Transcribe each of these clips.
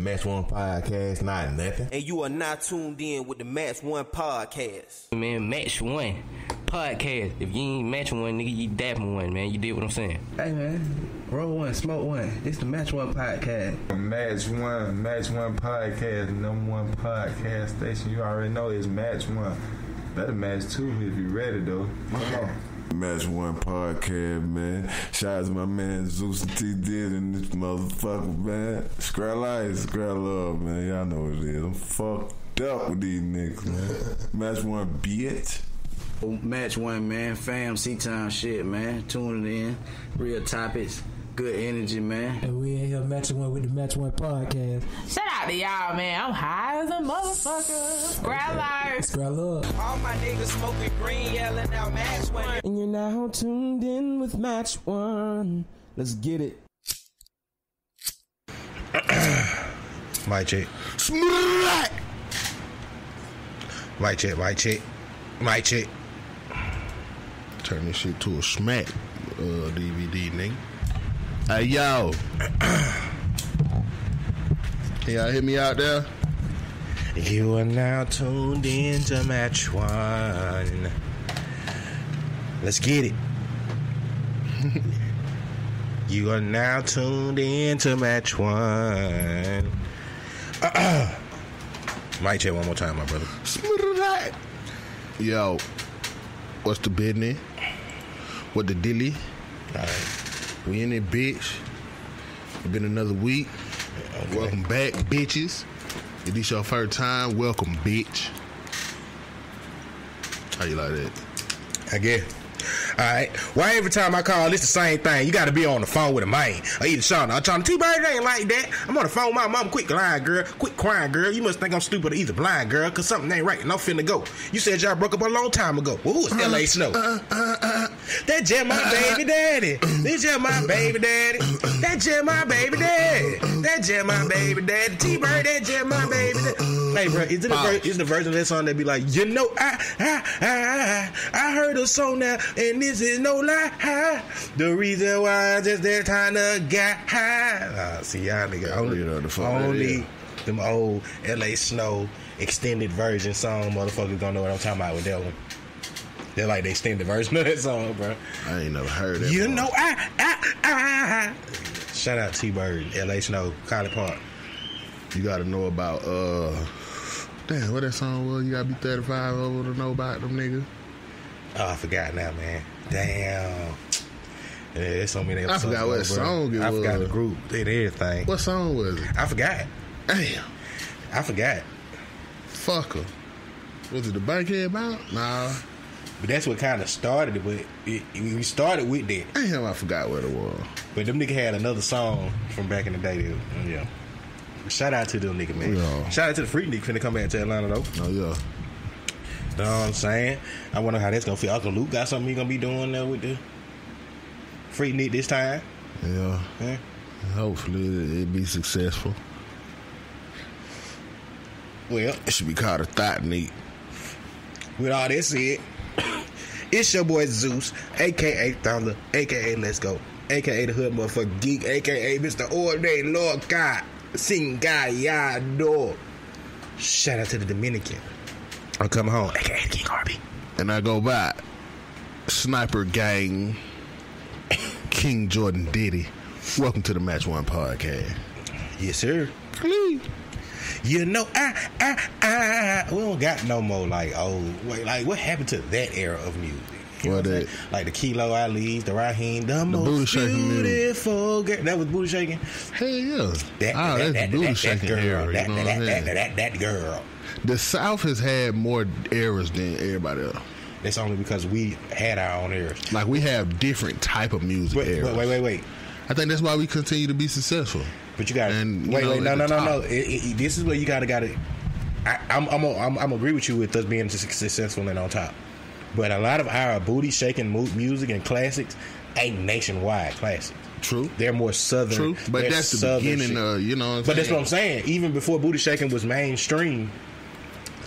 Match One Podcast, not nothing. And you are not tuned in with the Match One Podcast. Man, Match One Podcast. If you ain't Match One, nigga, you dapping one, man. You did what I'm saying. Hey, man. Roll one, smoke one. This the Match One Podcast. Match One Podcast, number one podcast station. You already know it's Match One. Better match two if you ready, though. Come on. Match One Podcast, man. Shout out to my man Zeus and T did and this motherfucker, man. Scrap life, scrap love, man. Y'all know what it is. I'm fucked up with these niggas, man. Match One, bitch. Match One, man. Fam, C-Time shit, man. Tuning in. Real topics. Good energy, man. And we in here matching one with the Match One Podcast. Shout out to y'all, man. I'm high as a motherfucker. Scrap life. Scrap love. All my niggas smoking green, yelling out Match One. And you're now tuned in with Match One. Let's get it. Mic check. Mic check, mic check. Mic check. Turn this shit to a smack DVD, nigga. Hey, yo. Can y'all hear me out there? You are now tuned in to Match One. Let's get it. You are now tuned in to Match One. Mic check one more time, my brother. Yo, what's the business? What the dilly? All right. We in it, bitch. It's been another week. Okay. Welcome back, bitches. If this your first time, welcome, bitch. How you like that? I guess. Alright. Why every time I call, it's the same thing? You gotta be on the phone with a man. Or either Sean. I'm trying to T-Bird, ain't like that. I'm on the phone with my mom. Quit lying, girl. Quit crying, girl. You must think I'm stupid or either blind, girl, cause something ain't right and I'm finna go. You said y'all broke up a long time ago. Well, who is L.A. Snow? That just my baby daddy. This just my baby daddy. That just my baby daddy. That just my baby daddy. T-Bird, that just my baby daddy. Hey, bro, is the version of that song that be like, you know, I heard a song now, and this is no lie. The reason why I'm just that kind of guy. See, y'all nigga, only them old L.A. Snow extended version song motherfuckers gonna know what I'm talking about with that one. They're like the extended version of that song, bro. I ain't never heard that. You know, I. Shout out T-Bird, L.A. Snow, College Park. You gotta know about, damn, what that song was? You gotta be 35 over to know about them niggas. Oh, I forgot now, man. Damn. Yeah, there's so many episodes. I forgot what song it was. I forgot the group and everything. What song was it? I forgot. Damn. I forgot. Fuck her. Was it the Bankhead Bound? Nah. But that's what kind of started it. But we started with that. Damn, I forgot what it was. But them niggas had another song from back in the day. Yeah. Shout out to them niggas, man. Yeah. Shout out to the Freak nigga finna come back to Atlanta, though. Oh, yeah. Know what I'm saying? I wonder how that's gonna feel. Uncle Luke got something he gonna be doing there with the Freak Nick this time. Yeah. Hopefully it be successful. Well, it should be called a thought Nick. With all that said, it's your boy Zeus, aka Thunder, aka Let's Go, aka the Hood Motherfucker Geek, aka Mr. Ordinary Lord God, Sing Guy Yado. Shout out to the Dominican. I'm coming home, aka King Harvey. And I go by Sniper Gang, King Jordan Diddy. Welcome to the Match One Podcast. Yes, sir. Please. You know, we don't got no more like what happened to that era of music? You know what like the Kilo Ali's, the Raheem, the most beautiful girl. That was booty shaking. Hell yeah, that's booty shaking era. That girl. The South has had more eras than everybody else. That's only because we had our own eras. Like we have different type of music eras. Wait. I think that's why we continue to be successful. But you got to wait. No. This is where you got to. I'm agree with you with us being successful and on top. But a lot of our booty shaking music and classics ain't nationwide classics. True. They're more southern. True. But that's the beginning of, you know what I'm saying? That's what I'm saying. Even before booty shaking was mainstream,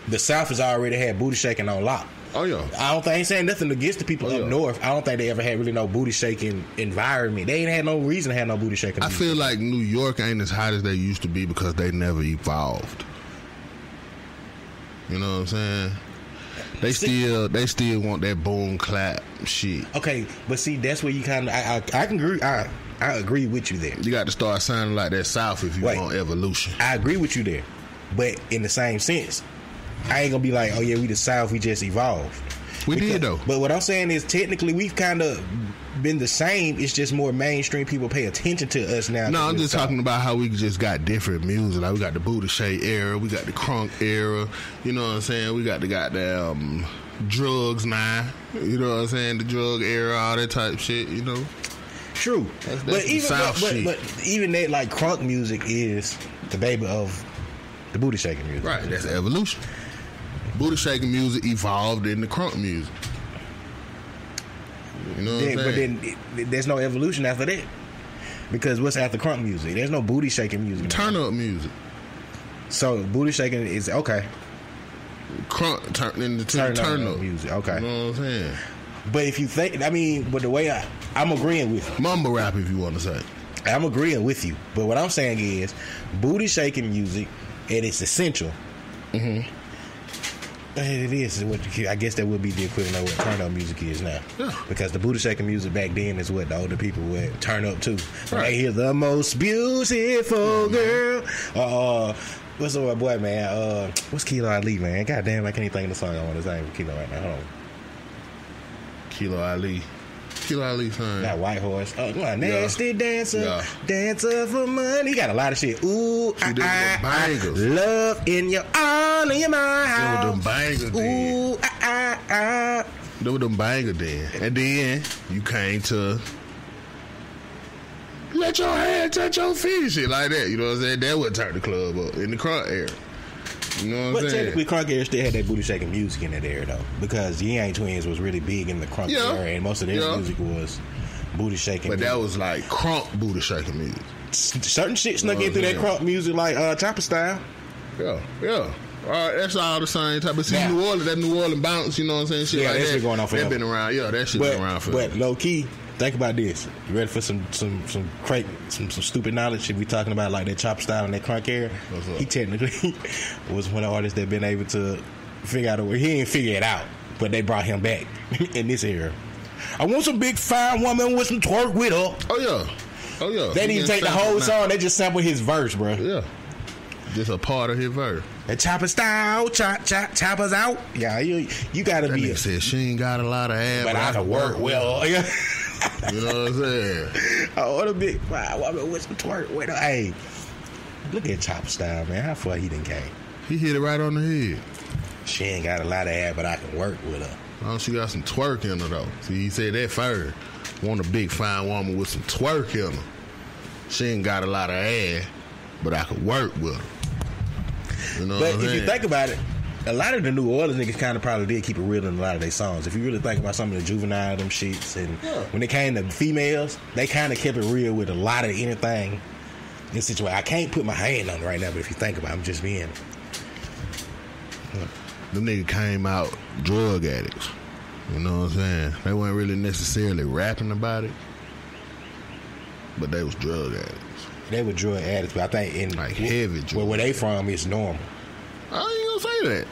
the South has already had booty shaking on lock. Oh yeah. I ain't saying nothing against the people up north. I don't think they ever had really no booty shaking environment. They ain't had no reason to have no booty shaking. I feel like New York ain't as hot as they used to be because they never evolved. You know what I'm saying? They still want that boom clap shit. Okay, but see, that's where you kind of I can agree. I agree with you there. You got to start sounding like that South if you want evolution. I agree with you there, but in the same sense, I ain't gonna be like, oh yeah, we the South, we just evolved. We did though. But what I'm saying is, technically, we've kind of been the same. It's just more mainstream people pay attention to us now. No, I'm just talking about how we just got different music. Like we got the booty shake era, we got the crunk era. You know what I'm saying? We got the goddamn drugs now. You know what I'm saying? The drug era, all that type shit. You know. True, but even that like crunk music is the baby of the booty shaking music. Right, that's evolution. Booty shaking music evolved into crunk music. You know what I'm saying? But then there's no evolution after that. Because what's after crunk music? There's no booty shaking music. Turn up music. So booty shaking is okay. Crunk turned into turn up music. Okay. You know what I'm saying? But if you think, but the way I'm agreeing with you. Mumble rap, if you want to say. I'm agreeing with you. But what I'm saying is, booty shaking music, and it's essential. Mm-hmm. It is. I guess that would be the equivalent of what turn up music is now. Yeah. Because the booty shaking music back then is what the older people would turn up to. Right. They hear the most beautiful girl. What's the boy, man? What's Kilo Ali, man? Goddamn, I can't even think of the song I want to sing for Kilo right now. Hold on. Kilo Ali son. That White Horse. Oh, come on. Nasty dancer. Dancer for money. He got a lot of shit. Ooh, love in your all in your mind. Them bangers. Ooh, Them them bangers then. And then you came to let your hand touch your feet, shit like that. You know what I'm saying? That would turn the club up in the crunk era. You know what I'm saying? Technically, crunk era still had that booty shaking music in that era, though, because Yang Twins was really big in the crunk era, and most of their music was booty shaking. But that was like crunk booty shaking music. Certain shit snuck in through that crunk music, like Chopper Style. Yeah. All right, that's all the same type of shit. New Orleans, that New Orleans bounce, you know what I'm saying? Shit like that. Shit going on forever. That been around. Yeah, that shit been around forever. But low key, think about this. You ready for some stupid knowledge? Should we talking about like that Chop Style and that crunk era? He technically was one of the artists that been able to figure out a way. He didn't figure it out, but they brought him back in this era. I want some big fine woman with some twerk with her. Oh yeah. They didn't even take the whole song. They just sampled his verse, bro. Yeah. Just a part of his verse. That Chopper Style, choppers out. Yeah, you gotta that be. Nigga said she ain't got a lot of ass, but I can work well. You know what I'm saying? I want a big fine woman with some twerk with her. Hey, look at Chopper Style, man. How far he done came? He hit it right on the head. She ain't got a lot of ass, but I can work with her. Oh, she got some twerk in her though. See, he said that first. Want a big fine woman with some twerk in her. She ain't got a lot of ass, but I could work with her. You know but if you think about it, a lot of the New Orleans niggas kind of probably did keep it real in a lot of their songs. If you really think about some of the Juvenile them shits, and when it came to females, they kind of kept it real with a lot of anything in this situation. I can't put my hand on it right now, but if you think about it, I'm just being them niggas came out drug addicts. You know what I'm saying? They weren't really necessarily rapping about it, but they was drug addicts. They were drug addicts, but I think in like heavy drug. Where they from, it's normal. I ain't gonna say that.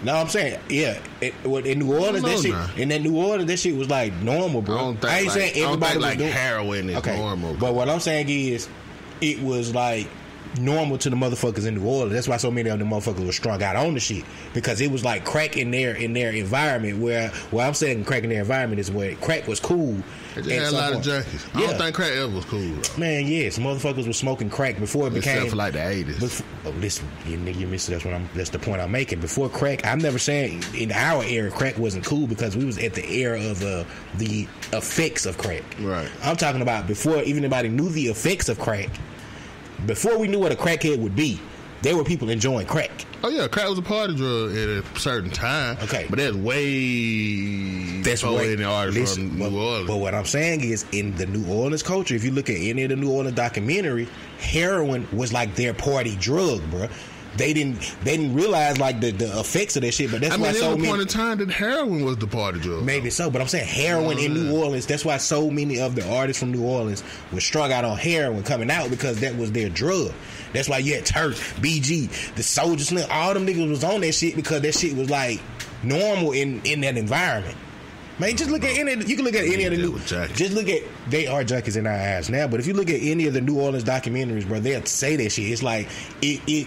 No, I'm saying, yeah. In New Orleans, that shit. In that New Orleans, that shit was like normal, bro. I ain't saying everybody was doing heroin is normal. But what I'm saying is, it was like normal to the motherfuckers in New Orleans. That's why so many of them motherfuckers were strung out on the shit, because it was like crack in their environment. Where I'm saying crack in their environment is where crack was cool. They just had a lot of junkies. I don't think crack ever was cool, though. Man, yes, motherfuckers were smoking crack before it became. Except for like the 80s. Listen, you missed it. That's the point I'm making. Before crack, I'm never saying in our era crack wasn't cool, because we was at the era of the effects of crack. Right. I'm talking about before even anybody knew the effects of crack. Before we knew what a crackhead would be, there were people enjoying crack. Oh yeah, crack was a party drug at a certain time. Okay, but that's way before any artist from New Orleans. But what I'm saying is, in the New Orleans culture, if you look at any of the New Orleans documentary, heroin was like their party drug, bro. they didn't realize like the effects of that shit. But that's why so many. Point in time that heroin was the party drug. Maybe so, but I'm saying heroin in New Orleans. That's why so many of the artists from New Orleans were strung out on heroin coming out because that was their drug. That's why you had Turk, BG, the Soulja Slim, all them niggas was on that shit because that shit was like normal in that environment. Man, just look at any. You can look at any of the new. Just look at they are junkies in our eyes now. But if you look at any of the New Orleans documentaries, bro, they'll say that shit. It's like it.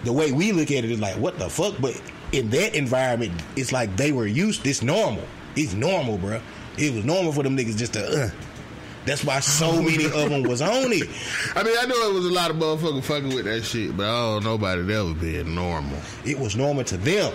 The way we look at it is like what the fuck. But in that environment, it's like they were used. It's normal. It's normal, bro. It was normal for them niggas just to. That's why so many of them was on it. I mean, I know it was a lot of motherfuckers fucking with that shit, but I don't know about it ever being normal. It was normal to them.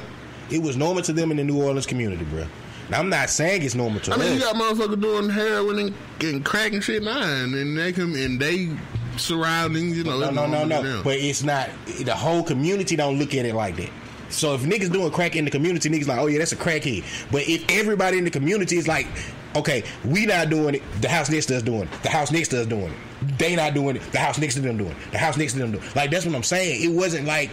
It was normal to them in the New Orleans community, bro. Now, I'm not saying it's normal to us. I mean, you got motherfuckers doing heroin and crack and shit now, and they surroundings, you know. No. But it's not. The whole community don't look at it like that. So if niggas doing crack in the community, niggas like, oh yeah, that's a crackhead. But if everybody in the community is like, okay, we not doing it, the house next to us doing it, the house next to us doing it, they not doing it, the house next to them doing it, the house next to them doing it. Like, that's what I'm saying. It wasn't like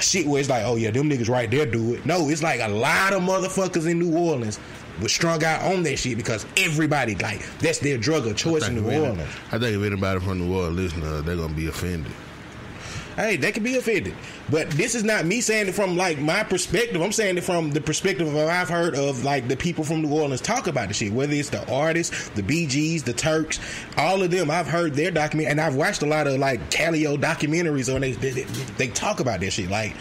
shit where it's like, oh yeah, them niggas right there do it. No, it's like a lot of motherfuckers in New Orleans was strung out on that shit because everybody, like, that's their drug of choice in New Orleans. I think if anybody from New Orleans listening, they're gonna be offended. Hey, they can be offended. But this is not me saying it from, like, my perspective. I'm saying it from the perspective of what I've heard of, like, the people from New Orleans talk about the shit. Whether it's the artists, the BGs, the Turks, all of them. I've heard their document, and I've watched a lot of, like, Calio documentaries on they talk about that shit. Like,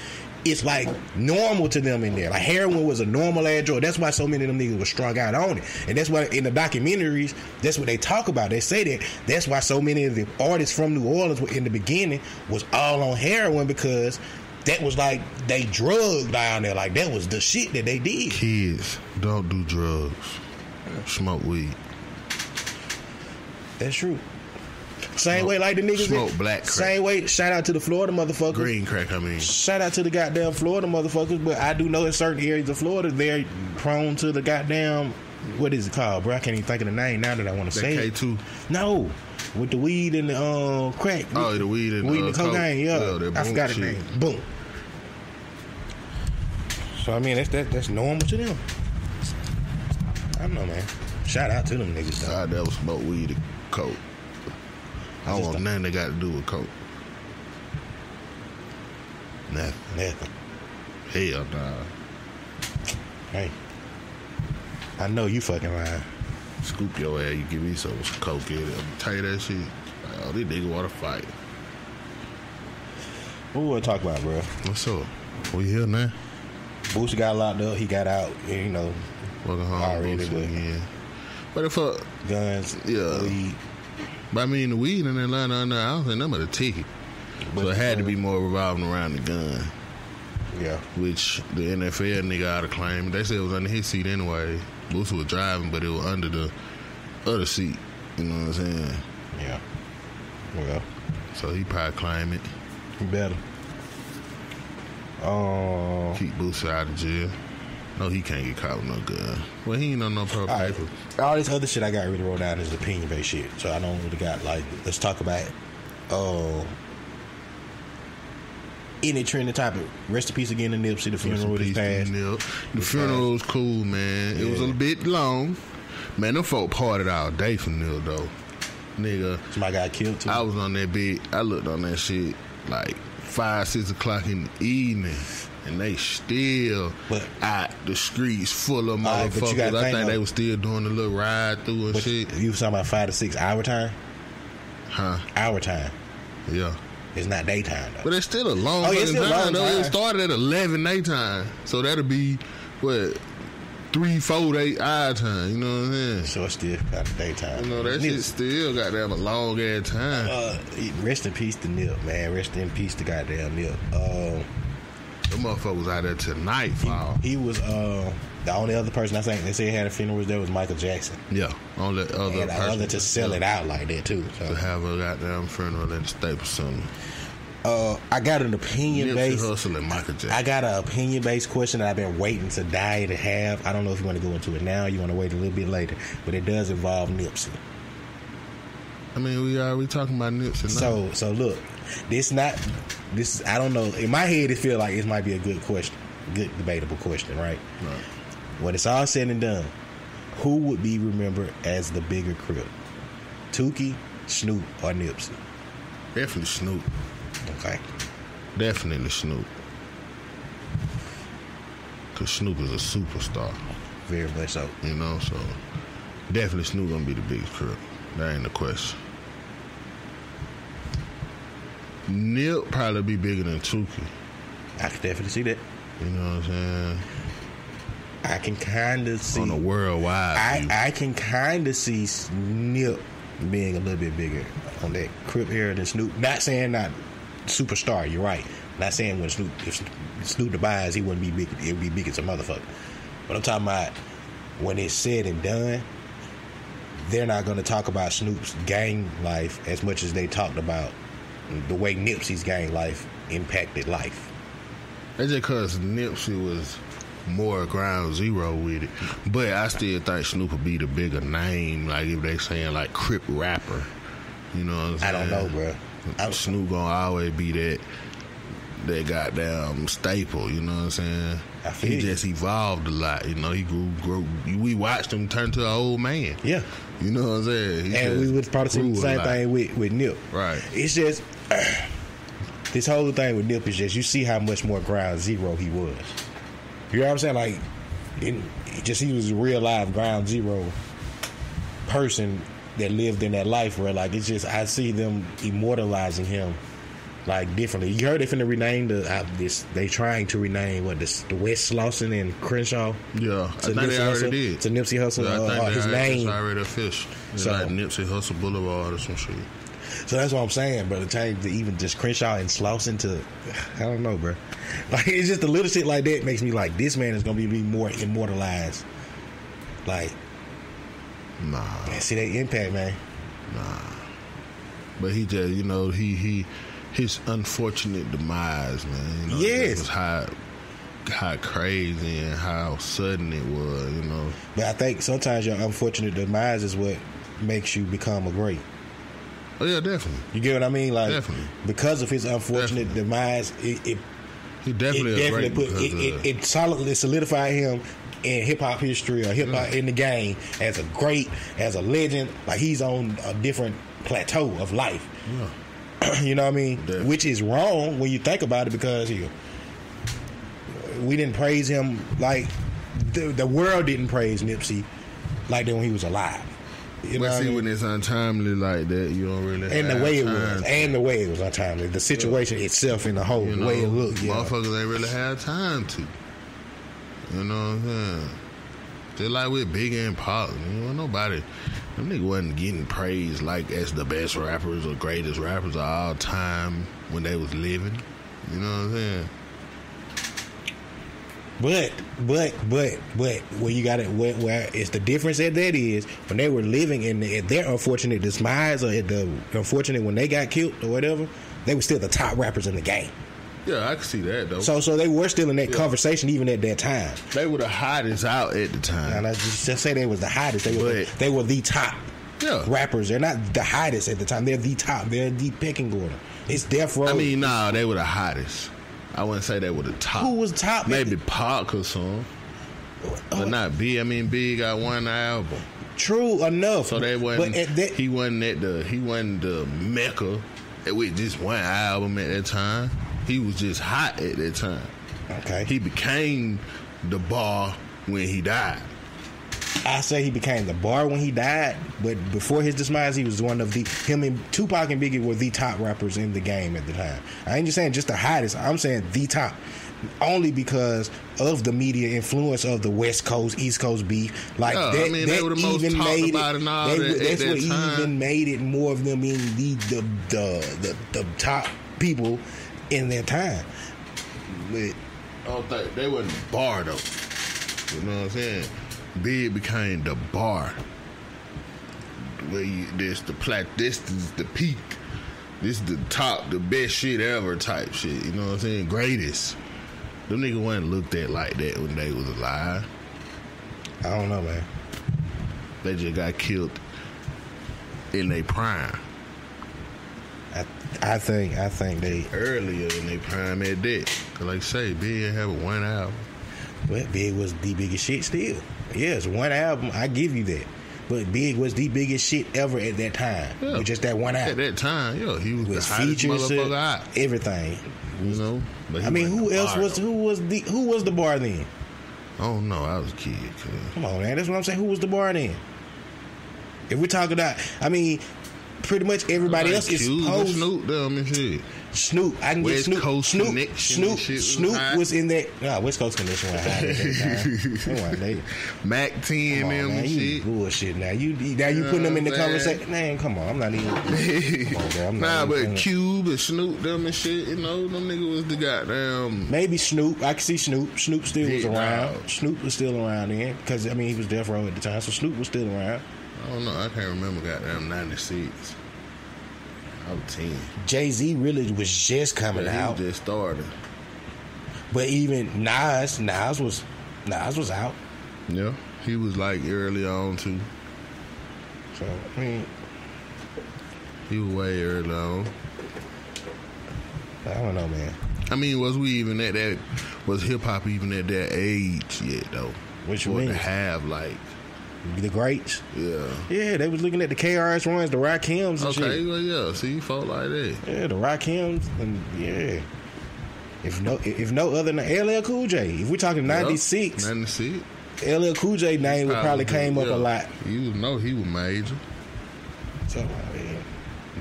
it's, like, normal to them in there. Like, heroin was a normal ass drug. That's why so many of them niggas were strung out on it. And that's why in the documentaries, that's what they talk about. They say that that's why so many of the artists from New Orleans in the beginning was all on heroin because that was like they drug down there. Like, that was the shit that they did. Kids, don't do drugs. Smoke weed. That's true. Same way like the niggas smoke black crack. Same way, shout out to the Florida motherfuckers. Green crack, I mean. Shout out to the goddamn Florida motherfuckers, but I do know in certain areas of Florida they're prone to the goddamn, what is it called, bro? I can't even think of the name now that I want to say K2. No, with the weed and the crack. Oh, the weed and the cocaine, yeah. I forgot the name. Boom. So I mean that's normal to them. I don't know, man. Shout out to them niggas though. I never smoke weed and coke. I don't want nothing that got to do with coke. Nothing. Hell nah. Hey, I know you fucking lying. Scoop your ass, you give me some coke in it. I'm tell you that shit. Like, oh, these niggas want to fight. What we want to talk about, bro? What's up? We here now? Boosie got locked up. He got out, you know. Welcome home, already, Boosie, yeah. But if guns, weed. But I mean, the weed in Atlanta, I don't think nothing but a ticket. So it had to be more revolving around the gun. Yeah. Which the NFL nigga ought to claim. They said it was under his seat anyway. Boosie was driving, but it was under the other seat. You know what I'm saying? Yeah. Well. So he probably claim it. He better. Keep Boosie out of jail. No, he can't get caught with no gun. Well, he ain't on no pro paper. All this other shit I got really wrote down is opinion-based shit. So I don't really got, like, let's talk about any trending topic. Rest in peace again to Nipsey. The funeral was passed. The funeral was cool, man. Yeah. It was a bit long. Man, them folk partied all day for Nil, though. Nigga. Somebody got killed, too. I was on that bed. I looked on that shit like 5, 6 o'clock in the evening. And they still out the streets full of motherfuckers. I think they was still doing the little ride through and shit. You was talking about 5 to 6 hour time? Huh? Hour time. Yeah. It's not daytime, though. But it's still a long time. It started at 11 daytime. So that'll be, 3, 4 hour time. You know what I'm saying? So it's still kind of daytime. You know, that shit still got to have a long ass time. Rest in peace to Nip, man. Rest in peace to goddamn Nip. The motherfucker was out there till nightfall. He was the only other person I think they say had a funeral there was Michael Jackson. Yeah, only other person to sell it out like that too. So. To have a goddamn funeral at the Staples Center. I got an opinion based. Hustle and Michael Jackson. I got an opinion based question that I've been waiting to die to have. I don't know if you want to go into it now. Or you want to wait a little bit later, but it does involve Nipsey. I mean, we talking about Nipsey now. So look, this not. this. I don't know. In my head, it feels like it might be a good question, good debatable question, right? When it's all said and done, who would be remembered as the bigger crip? Tuki, Snoop, or Nipsey? Definitely Snoop. Okay. Definitely Snoop. Because Snoop is a superstar. Very much so. You know, so definitely Snoop gonna be the biggest crip. That ain't the question. Nip probably be bigger than Tuki. I can definitely see that. You know what I'm saying? I can kind of see. On a worldwide view. I can kind of see Nip being a little bit bigger on that crip era than Snoop. Not saying not superstar, you're right. Not saying when if Snoop demise, he wouldn't be big. It would be big as a motherfucker. But I'm talking about when it's said and done, they're not going to talk about Snoop's gang life as much as they talked about the way Nipsey's gang life impacted life. That's just because Nipsey was more ground zero with it. But I still think Snoop would be the bigger name, like if they saying like crip rapper. You know what I'm saying? I don't know, bro. Snoop gonna always be that goddamn staple, you know what I'm saying? He just evolved a lot, you know. He grew. We watched him turn to an old man. Yeah. You know what I'm saying? And we would probably see the same thing with Nip. Right. It's just this whole thing with Nip is just you see how much more ground zero he was. You know what I'm saying? Like, he was a real live ground zero person that lived in that life where, like, it's just I see them immortalizing him like differently. You heard they finna rename they trying to rename the West Slauson and Crenshaw. Yeah, I think they already did. To Nipsey Hussle. Yeah, his name already official. It's so, like Nipsey Hussle Boulevard or some shit. So that's what I'm saying, bro. To change to even just Crenshaw and Slauson to, I don't know, bro. Like, it's just the little shit like that makes me like this man is gonna be more immortalized. Like, nah. See that impact, man. Nah. But he just, you know, his unfortunate demise, man. You know, yes. It was how crazy and how sudden it was, you know. But I think sometimes your unfortunate demise is what makes you become a great. Oh yeah, definitely. You get what I mean? Like, definitely. Because of his unfortunate demise, it solidly solidified him in hip hop history or hip hop in the game as a great, as a legend. Like, he's on a different plateau of life. Yeah. You know what I mean? Definitely. Which is wrong when you think about it, because we didn't praise him like the world didn't praise Nipsey like that when he was alive. You know but see, I mean? when it's untimely like that, you don't really and have the way time and the way it was untimely, the situation itself and the whole you know, way it looked. Motherfuckers ain't really have time to. You know what I'm saying? Just like with Biggie and Pac, you know, nobody, them niggas wasn't getting praised like as the best rappers or greatest rappers of all time when they was living. You know what I'm saying? But where you got it, where it's the difference that is when they were living in their unfortunate demise, or the unfortunate when they got killed or whatever, they were still the top rappers in the game. Yeah, I can see that though. So they were still in that conversation even at that time. They were the hottest out at the time. And I just say they was the hottest. They were the top rappers. They're not the hottest at the time. They're the top. They're the pecking order. It's Death Row. I mean, nah, they were the hottest. I wouldn't say they were the top. Who was top? Maybe Pac or something. But not Big. I mean, Big got one album. True enough. So they wasn't. He wasn't the Mecca with just one album at that time. He was just hot at that time. Okay. He became the bar when he died. I say he became the bar when he died, but before his demise, he was one of him and Tupac and Biggie were the top rappers in the game at the time. I ain't just saying just the hottest. I'm saying the top. Only because of the media influence of the West Coast, East Coast beef. Like they were the most even talked made about it. And all That's what time. even made it more of them being the top people in their time. But I don't think they wasn't the bar though. You know what I'm saying? Big became the bar. Where this is the peak. This is the top, the best shit ever type shit. You know what I'm saying? Greatest. Them niggas wasn't looked at like that when they was alive. I don't know, man. They just got killed in their prime. I think they earlier in their prime at that. Cause like say, Big ain't have a one album. Well, Big was the biggest shit still. Yes, one album, I give you that. But Big was the biggest shit ever at that time. Yeah. With just that one album. At that time, yeah, he was with the hottest features, motherfucker out. everything. You know? But I mean, who was the bar then? I don't know. I was a kid. Come on, man. That's what I'm saying. Who was the bar then? If we're talking about, I mean, pretty much everybody like else is Cube supposed. Snoop, them and shit. Snoop, I can West get Snoop. Coast Connection Snoop was in that. No, West Coast Connection was high at that time. Mac 10 Come on, them man, and you shit. Bullshit now. You putting them in the conversation. Man, come on. I'm not even. Come on, bro. I'm not but Cube and Snoop them and shit, you know, them niggas was the goddamn. Maybe Snoop. I can see Snoop. Snoop still was around. Dog. Snoop was still around then. Because, I mean, he was Death Row at the time. So Snoop was still around. I don't know. I can't remember goddamn 96. I was 10. Jay-Z really was just coming out. He just started. But even Nas was out. Yeah. He was like early on too. So, I mean, he was way early on. I don't know, man. I mean, was we even at that? Was hip hop even at that age yet though? What you mean? To have like the greats? Yeah, they was looking at the KRS-Ones, the Rakims and shit. Okay, well, yeah. See, you felt like that. Yeah, the Rakims, and yeah. If no other than LL Cool J, if we're talking 96, LL Cool J name would probably came up a lot. You know he was major. So, I mean,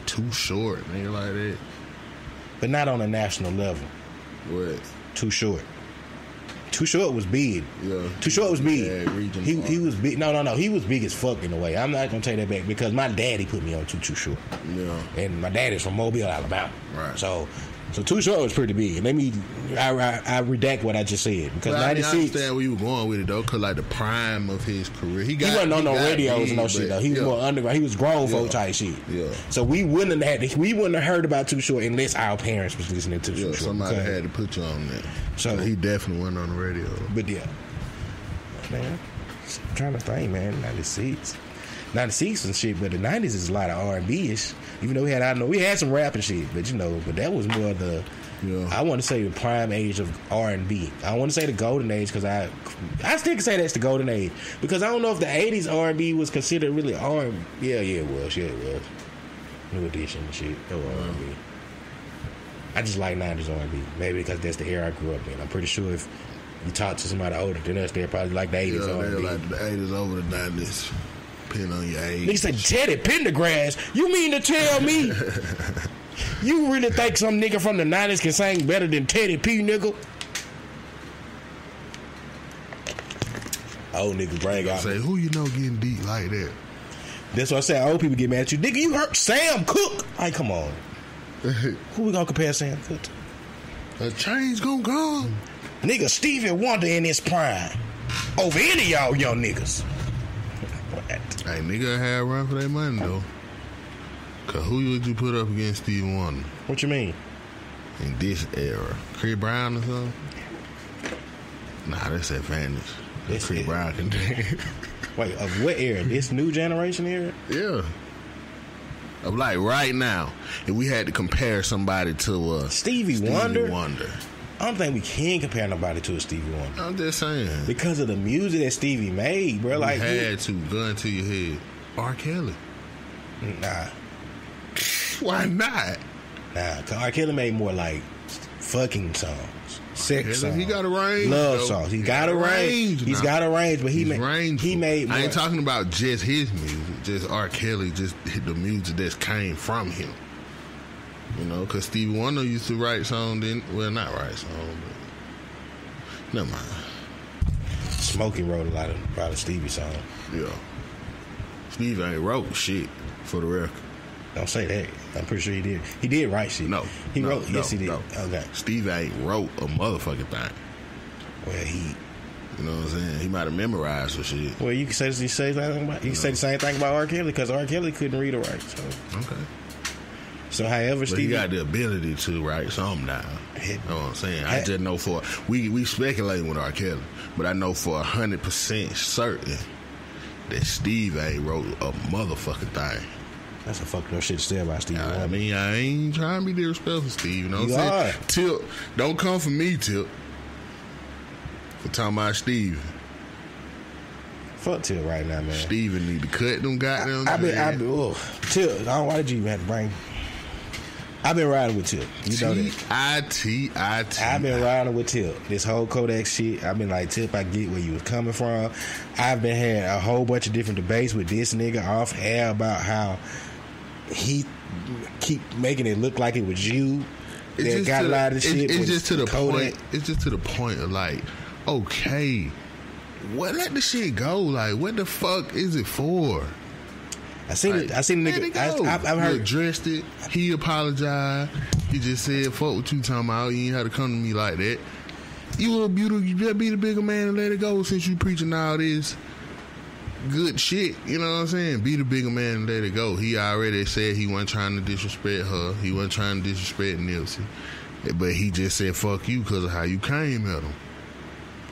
Too Short, nigga like that. But not on a national level. What? Too Short. Too Short was big. Yeah. Too Short was big. Yeah, he was big. No. He was big as fuck in a way. I'm not gonna take that back because my daddy put me on Too Short. Yeah. And my daddy's from Mobile, Alabama. Right. So Too Short was pretty big. I redact what I just said because 96. I understand where you were going with it though, cause like the prime of his career, he wasn't on no radios and no shit though. He was more underground. He was grown folk type shit. Yeah. So we wouldn't have heard about Too Short unless our parents was listening to Too Short. Somebody had to put you on that. So he definitely wasn't on the radio. But yeah, man, I'm trying to think, man. 96 and shit, but the 90s is a lot of R&B-ish. Even though we had some rap and shit, but but that was more the. Yeah. I want to say the prime age of R&B. I want to say the golden age because I still can say that's the golden age because I don't know if the 80s R&B was considered really R&B. Yeah, it was. New Edition and shit. That was R&B. I just like 90s R&B. Maybe because that's the era I grew up in. I'm pretty sure if you talk to somebody older than us, they're probably like the 80s R&B. They're like the 80s over the 90s. Depending on your age. Nigga said Teddy Pendergrass. You mean to tell me you really think some nigga from the 90s can sing better than Teddy P, nigga? Old nigga brag out. Say, who you know getting deep like that? That's what I say. Old people get mad at you. Nigga, you hurt Sam Cooke. Like, come on. Who we gonna compare Sam Cooke to? The change gonna come. Nigga, Stevie Wonder in his prime. Over any of y'all young niggas. Hey, nigga had a run for their money, though. Because who would you put up against Stevie Wonder? What you mean? In this era. Chris Brown or something? Nah, that's advantage. That's Chris Brown can dance. Wait, of what era? This new generation era? Yeah. Of like right now, if we had to compare somebody to Stevie Wonder? I don't think we can compare nobody to a Stevie Wonder. I'm just saying. Because of the music that Stevie made, bro. You had to, gun to your head. R. Kelly. Nah. Why not? Nah, because R. Kelly made more like fucking songs. Sex songs. He got a range. Love songs. He got a range. He's got a range, but he made more. I ain't talking about just his music. Just R. Kelly, just the music that came from him. You know, because Stevie Wonder used to write songs, not write songs, but never mind. Smokey wrote a lot of Stevie songs. Yeah. Stevie ain't wrote shit for the record. Don't say that. I'm pretty sure he did. He did write shit. No. He wrote. Yes, he did. No. Okay. Stevie ain't wrote a motherfucking thing. Well, you know what I'm saying? He might have memorized some shit. Well, you can say the same thing about R. Kelly because R. Kelly couldn't read or write. So. Okay. So, however, Stevie got the ability to write something down. You know what I'm saying? I just know we speculating with R. Kelly, but I know for 100% certain that Steve ain't wrote a motherfucking thing. That's a fucked up shit to say about Steve. I mean, I ain't trying to be disrespectful, Steve. You know what I'm saying? Tip, don't come for me, Tip. For talking about Steve. Fuck Tip right now, man. Steven need to cut them goddamn. Tip, why did you even have to bring? I've been riding with Tip. You know that. T-I-T. I've been riding with Tip. This whole Kodak shit, I've been like, Tip, I get where you was coming from. I've been had a whole bunch of different debates with this nigga off air about how he keep making it look like it was you that got a lot of shit. It's just to the point. It's just to the point of like, okay, let the shit go. Like, what the fuck is it for? I seen it. I seen the nigga. I've heard. He addressed it. He apologized. He just said, "Fuck what you talking about. You ain't had to come to me like that. You a beautiful. You better be the bigger man and let it go. Since you preaching all this good shit, you know what I'm saying? Be the bigger man and let it go." He already said he wasn't trying to disrespect her. He wasn't trying to disrespect Nipsey, but he just said, "Fuck you" because of how you came at him.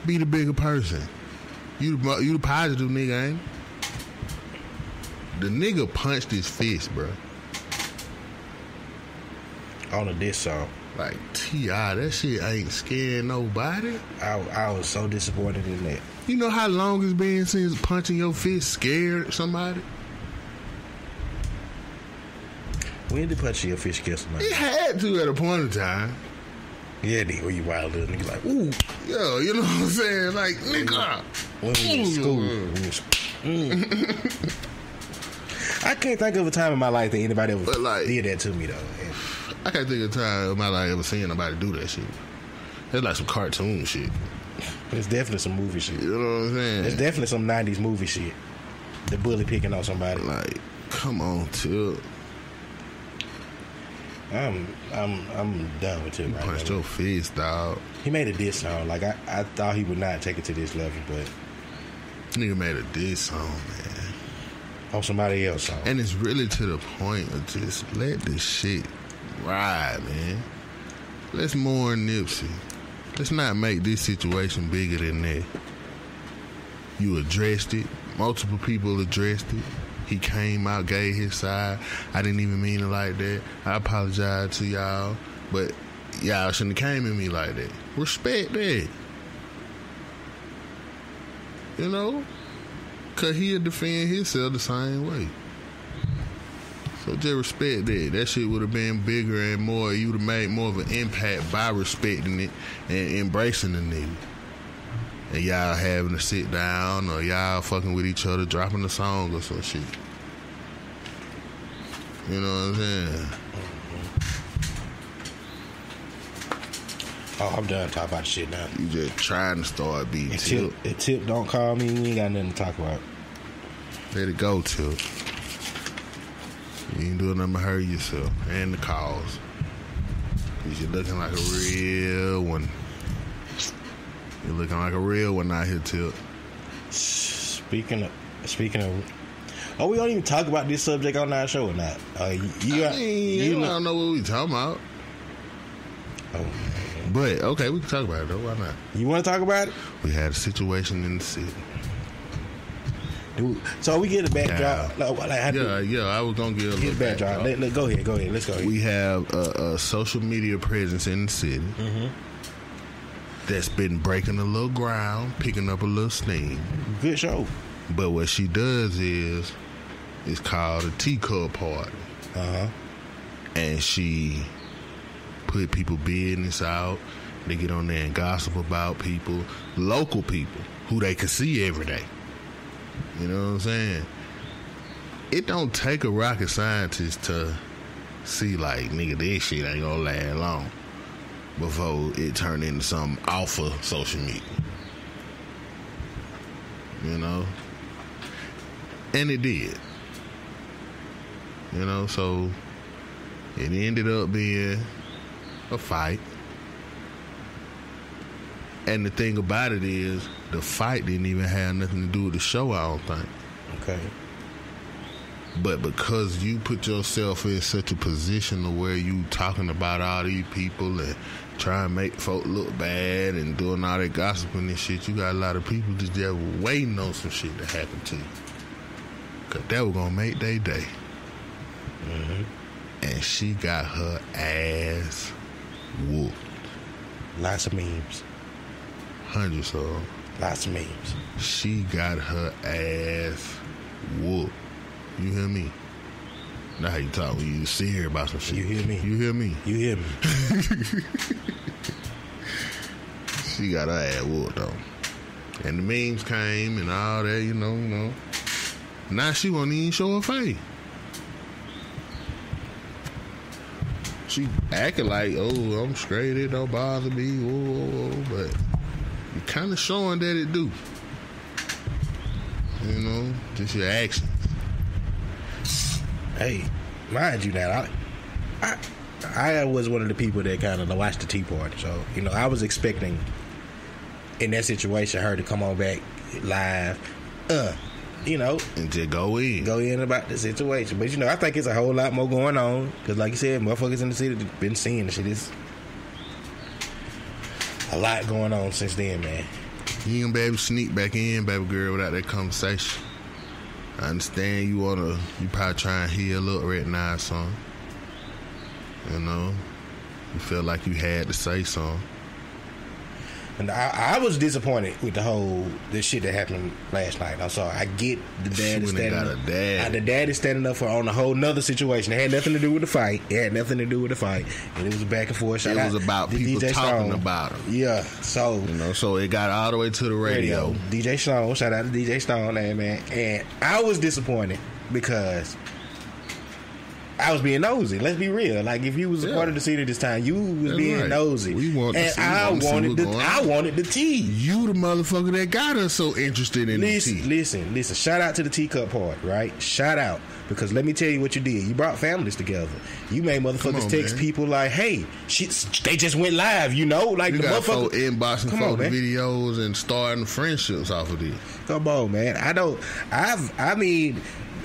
Be the bigger person. You the positive nigga, ain't? The nigga punched his fist, bro. On a diss song. Like, T.I., that shit ain't scaring nobody. I was so disappointed in that. You know how long it's been since punching your fist scared somebody? When did punching your fist kill somebody? It had to at a point in time. Yeah, when you wild little nigga like, ooh. Yo, you know what I'm saying? Like, nigga. When we in school. I can't think of a time in my life that anybody ever did that to me, though. I can't think of a time in my life ever seeing nobody do that shit. It's like some cartoon shit. It's definitely some movie shit. You know what I'm saying? It's definitely some 90s movie shit. The bully picking on somebody. Like, come on, Tip. I'm done with Tip right now. Punched your fist, dog. He made a diss song. Like, I thought he would not take it to this level, but nigga made a diss song, man. On somebody else song. And it's really to the point of just let this shit ride, man. Let's mourn Nipsey. Let's not make this situation bigger than that. You addressed it. Multiple people addressed it. He came out, gave his side. I didn't even mean it like that. I apologize to y'all, but y'all shouldn't have came at me like that. Respect that. You know? Because he'll defend himself the same way. So just respect that. That shit would have been bigger and more. You would have made more of an impact by respecting it and embracing the nigga. And y'all having to sit down or y'all fucking with each other, dropping a song or some shit. You know what I'm saying? Oh, I'm done talking about shit now. You just trying to start beating Tip. If Tip don't call me, we ain't got nothing to talk about. Let it go, Tip. You ain't doing nothing but hurt yourself and the cause. You're looking like a real one. You're looking like a real one out here, Tip. Speaking of, oh, we don't even talk about this subject on our show or not? You don't know what we talking about. Oh, but okay, we can talk about it though. Why not? You want to talk about it? We had a situation in the city. So we get a backdrop. Yeah, I was gonna give a little backdrop. Go ahead. Let's go. We have a social media presence in the city that's been breaking a little ground, picking up a little steam. Good show. But what she does is, it's called a teacup party. And she put people business out. They get on there and gossip about people, local people who they can see every day. You know what I'm saying? It don't take a rocket scientist to see like, nigga, this shit ain't gonna last long before it turned into some alpha social media. You know? And it did. You know, so it ended up being a fight. And the thing about it is, the fight didn't even have nothing to do with the show, I don't think. Okay. But because you put yourself in such a position of where you talking about all these people and trying to make folk look bad and doing all that gossiping and shit, you got a lot of people just waiting on some shit to happen to you. Because that was going to make their day. And she got her ass whooped. Lots of memes. Hundreds of them. Lots of memes. She got her ass whooped. You hear me? Not how you talk when you see her about some shit. You hear me? You hear me? You hear me? She got her ass whooped though. And the memes came and all that, you know. Now she won't even show her face. She acting like, oh, I'm straight, it don't bother me, whoa, but you kind of showing that it do. You know, just your actions. Hey, mind you now, I was one of the people that kind of watched the Tea Party, so, you know, I was expecting in that situation her to come on back live, you know, and just go in about the situation. But you know, I think it's a whole lot more going on because, like you said, motherfuckers in the city been seeing the shit. It's a lot going on since then, man. You ain't gonna be able to sneak back in, baby girl, without that conversation. I understand you probably try and heal up right now, son. You know, you feel like you had to say something. And I was disappointed with this shit that happened last night. I'm sorry. I get the dad is standing up. The dad is standing up for on a whole nother situation. It had nothing to do with the fight. And it was a back and forth. It was about people talking about him. Yeah. So, you know, so it got all the way to the radio. DJ Stone. Shout out to DJ Stone, man. And I was disappointed because I was being nosy. Let's be real. Like, if you was a part of the city this time, you was being nosy. We want to see. I wanted the tea. You the motherfucker that got us so interested in the tea. Listen. Shout out to the teacup party, right? Shout out. Because let me tell you what you did. You brought families together. You made motherfuckers text people like, hey, they just went live, you know? Like, you the got motherfucker inboxing photo videos and starting friendships off of this. Come on, man.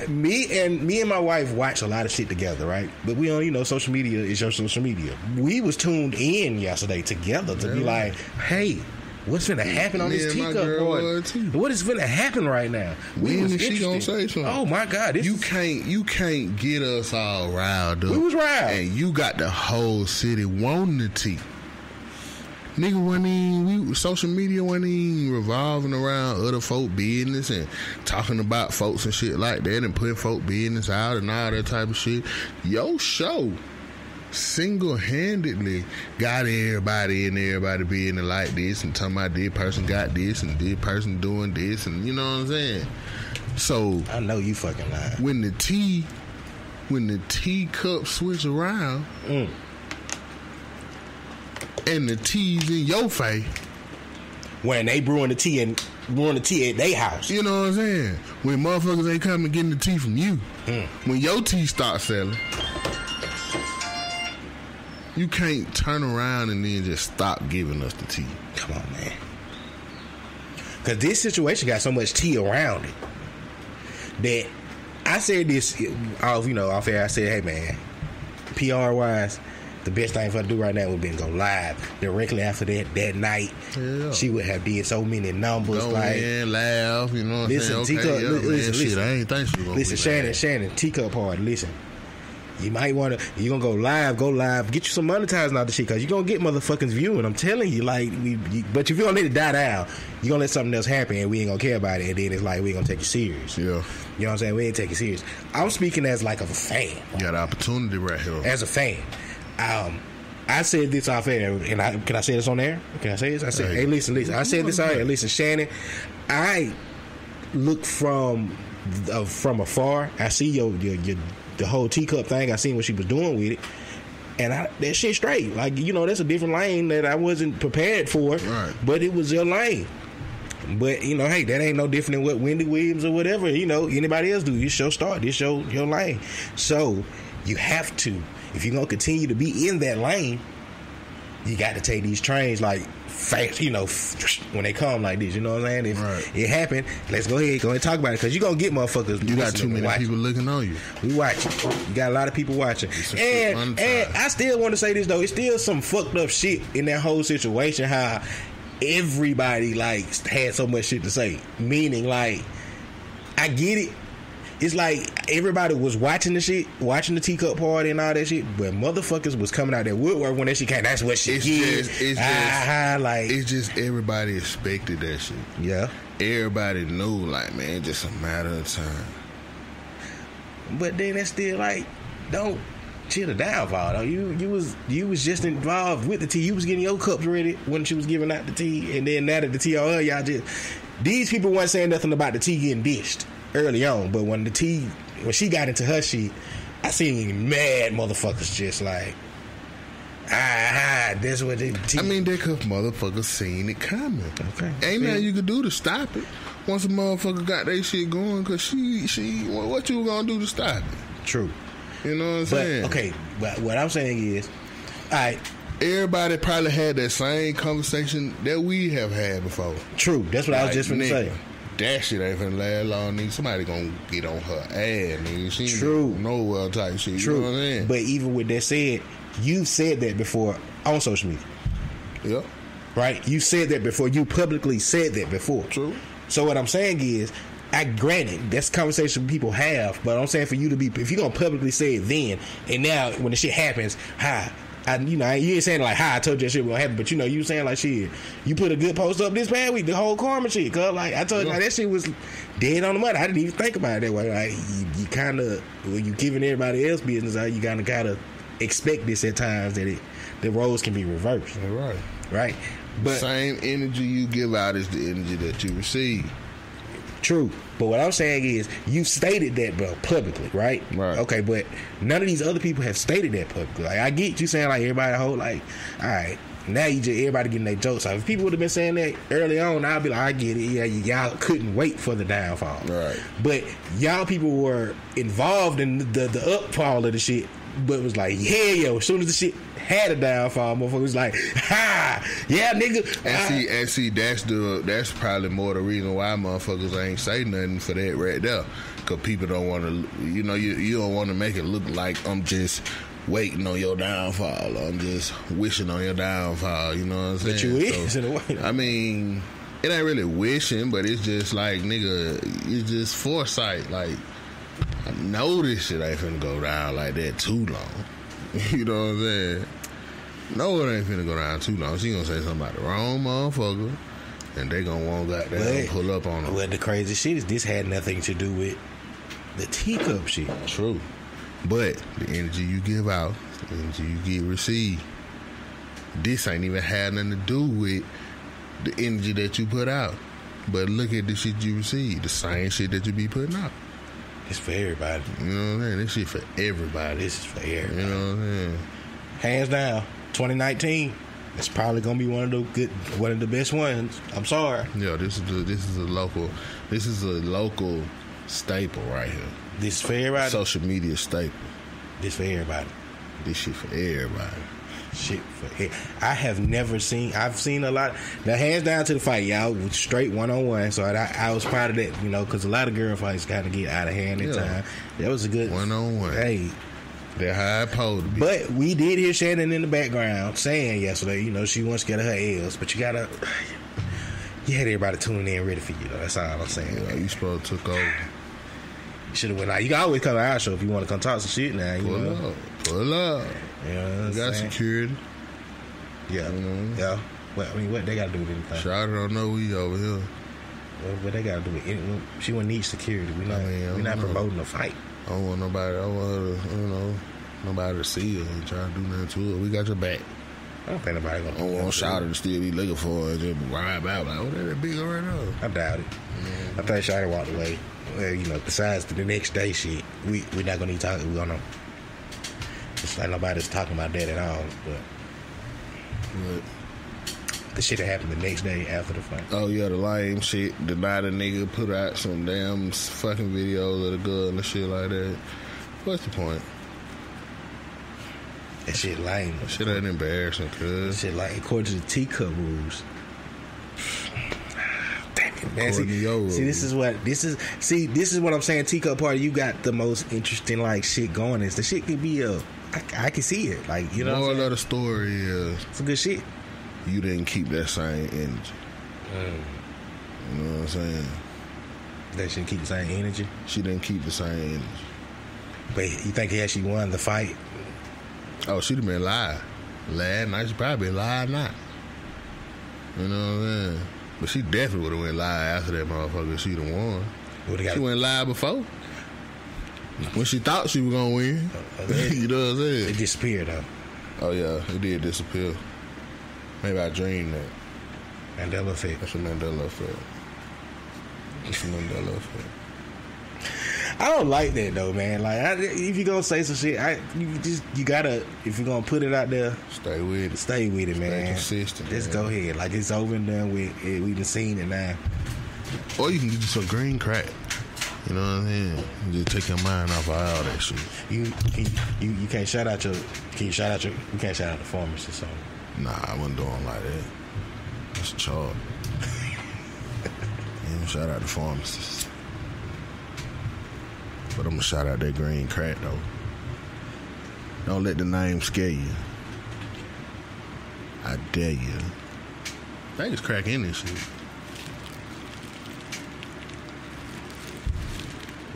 Me and my wife watch a lot of shit together, right? But we on, social media is your social media. We was tuned in yesterday together to be like, hey, what's finna happen on this teacup party? What is finna happen right now? She gonna say something. Oh my God! You can't get us all riled up. We was riled, and you got the whole city wanting the tea. Nigga, social media wasn't even revolving around other folk business and talking about folks and shit like that and putting folk business out and all that type of shit. Your show single-handedly got everybody being like this and talking about this person got this and this person doing this, and you know what I'm saying? So I know you fucking lying. When the teacup switch around and the tea's in your face, when they brewing the tea at their house, you know what I'm saying? When motherfuckers ain't coming getting the tea from you, when your tea starts selling, you can't turn around and then just stop giving us the tea. Come on, man. Because this situation got so much tea around it that I said this off air. I said, hey, man, PR wise, the best thing for her to do right now would be to go live directly after that night. Yeah. She would have did so many numbers. Go like, in, laugh, you know what I'm saying? Teacup, listen, I ain't think she was gonna Shannon, teacup party, listen. You might want to, you're going to go live, get you some monetizing out the shit, because you're going to get motherfuckers viewing. I'm telling you, like, but if you're going to let it die down, you're going to let something else happen and we ain't going to care about it, and then it's like, we ain't going to take you serious. Yeah. You know what I'm saying? We ain't take you serious. I'm speaking as like a fan. You got an opportunity right here. As a fan. I said this off air, and can I say this on air? Can I say this? I said, hey, listen. I said this on air. Listen, Shannon, I look from afar. I see your the whole teacup thing. I seen what she was doing with it, and that shit straight. Like, that's a different lane that I wasn't prepared for, right. But it was your lane. But hey, that ain't no different than what Wendy Williams or whatever anybody else do. This your start. This your lane. So you have to, if you're gonna continue to be in that lane, you got to take these trains like fast, when they come like this. You know what I'm saying? If it happened, let's go ahead and talk about it, because you're going to get motherfuckers. You got too many people looking on you. We watching. You got a lot of people watching. And I still want to say this, though. It's still some fucked up shit in that whole situation, how everybody, had so much shit to say. Meaning, I get it. it's like everybody was watching the shit, watching the teacup party and all that shit, but motherfuckers was coming out that woodwork when that shit came. That's what shit is. It's just everybody expected that shit. Yeah. Everybody knew, like, man, it's just a matter of time. But then that's still like, don't chill the downfall though. You was just involved with the tea. You was getting your cups ready when she was giving out the tea, and then now that the tea on her, y'all just, these people weren't saying nothing about the tea getting dished early on, but when she got into her shit, I seen mad motherfuckers just like, that's what they tea. I mean, they could motherfuckers seen it coming. Okay. Ain't nothing you could do to stop it. Once a motherfucker got that shit going, cause she what you gonna do to stop it? True. You know what I'm saying? Okay, but what I'm saying is, alright, everybody probably had that same conversation that we have had before. True. That's what I was just finna say. That shit ain't finna last long, nigga. Somebody gonna get on her ass, nigga. She True. ain't nowhere type shit. True. You know what I'm saying? But even with that said, you said that before on social media. Yep. Right? You said that before. You publicly said that before. True. So what I'm saying is, granted, that's a conversation people have, but I'm saying for you to be, if you're gonna publicly say it then, and now when the shit happens, you ain't saying like, I told you that shit was gonna happen, but you saying like, shit, you put a good post up this past week, the whole karma shit, cause like I told you, like, that shit was dead on the money. I didn't even think about it that way. Like you kind of, when you giving everybody else business out, you gotta expect this at times that the roles can be reversed. Right. But same energy you give out is the energy that you receive. True. But what I'm saying is, you stated that, bro, publicly, right? Right. Okay, but none of these other people have stated that publicly. Like, I get you saying, like, everybody hold, like, all right, now you just, everybody getting their jokes out. If people would have been saying that early on, I'd be like, I get it. Yeah, y'all couldn't wait for the downfall. Right. But y'all people were involved in the upfall of the shit, but it was like, yeah, as soon as the shit had a downfall, motherfucker was like, yeah, nigga. And see, that's probably more the reason why motherfuckers ain't say nothing for that right there. Cause people don't want to, you don't want to make it look like I'm just waiting on your downfall, or I'm just wishing on your downfall. You know what I'm saying? But you is in a way. I mean, it ain't really wishing, but it's just like, nigga, it's just foresight. Like, I know this shit ain't finna go down like that too long. You know what I'm saying? No, it ain't finna go down too long. She gonna say something about the wrong motherfucker, and they gonna want goddamn pull up on her. Well, the crazy shit is this had nothing to do with the teacup shit. True. But the energy you give out, the energy you get received, this ain't even had nothing to do with the energy that you put out. But look at the shit you receive, the same shit that you be putting out. It's for everybody. You know what I'm saying? This shit for everybody. This is for everybody. You know what I'm saying? Hands down, 2019. It's probably gonna be one of the best ones. I'm sorry. Yeah, this is a local staple right here. This is for everybody. Social media staple. This for everybody. This shit for everybody. Shit for I've seen a lot. Now, hands down to the fight, y'all was straight one-on-one. So I was proud of that, because a lot of girl fights kind of get out of hand at times. That was a good one-on-one. Hey, they're how it supposed to be. But we did hear Shannon in the background saying yesterday, she wants to get her L's, but you had everybody tuning in ready for you, though. That's all I'm saying. Yeah, you supposed to took over. Should have went out. You can always come to our show if you want to come talk some shit now. Pull up. Yeah, you got security. Yeah. Yeah. Well, I mean, what they got to do with anything? Shawty don't know we over here. Well, what they got to do with anything? She wouldn't need security. We're not promoting a fight. I don't want nobody. I don't want her to, nobody to see her and try to do nothing to her. We got your back. I don't think nobody gonna. I don't want Shawty to still be looking for her and just ride out like, that big right now. I doubt it. I think Shawty walked away. Well, besides the next day shit, we're not gonna need to talk. We're gonna. It's like nobody's talking about that at all. But the shit that happened the next day after the fight. Oh yeah, the lame shit. Deny the nigga put out some damn fucking videos of the girl and the shit like that. What's the point? That shit lame. That shit ain't embarrassing, cuz. That shit like according to the teacup rules. Damn it, man. This is what I'm saying. Teacup party, you got the most interesting shit going. Is the shit could be I can see it. Moral of the story is some good shit. You didn't keep that same energy. You know what I'm saying? That she didn't keep the same energy. She didn't keep the same energy. But you think he actually won the fight? Oh, she'd have been live. Last night, she probably been live now. You know what I'm saying? But she definitely would have went live after that motherfucker. She'd have won. She went live before. When she thought she was going to win. You know what I'm saying? It disappeared, though. Oh, yeah. It did disappear. Maybe I dreamed that. Mandela effect. That's a Mandela effect. That's a Mandela effect. I don't like that though, man. Like, if you gonna say some shit, you gotta. If you're gonna put it out there, stay with it. Stay with it, man. Stay consistent. Just go ahead. Like, it's over and done with. We done seen it now. Or you can get you some green crack. You know what I'm saying? Just take your mind off of all that shit. You can't shout out your. Can you shout out your? You can't shout out the pharmacist. So. Nah, I wasn't doing like that. That's a charge. Shout out the pharmacist. But I'm gonna shout out that green crack though. Don't let the name scare you. I dare you. I think it's crack in this shit.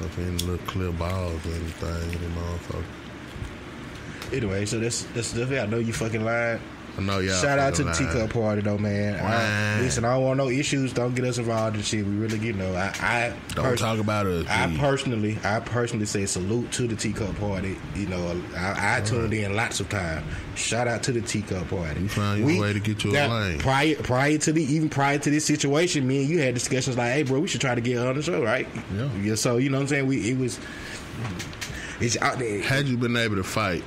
Up in little clear balls or anything in the motherfucker. Anyway, so that's stuff. I know you fucking lying. I know y'all. Shout out to the teacup party though, man. Listen, I don't want no issues. Don't get us involved in shit. We really, I don't talk about us. I personally say salute to the teacup party. You know, I tuned in lots of time. Shout out to the teacup party. You found your way to get your lane. Prior to this situation, me and you had discussions like, hey, bro, we should try to get her on the show, right? Yeah. So you know what I'm saying? It's out there. Had you been able to fight,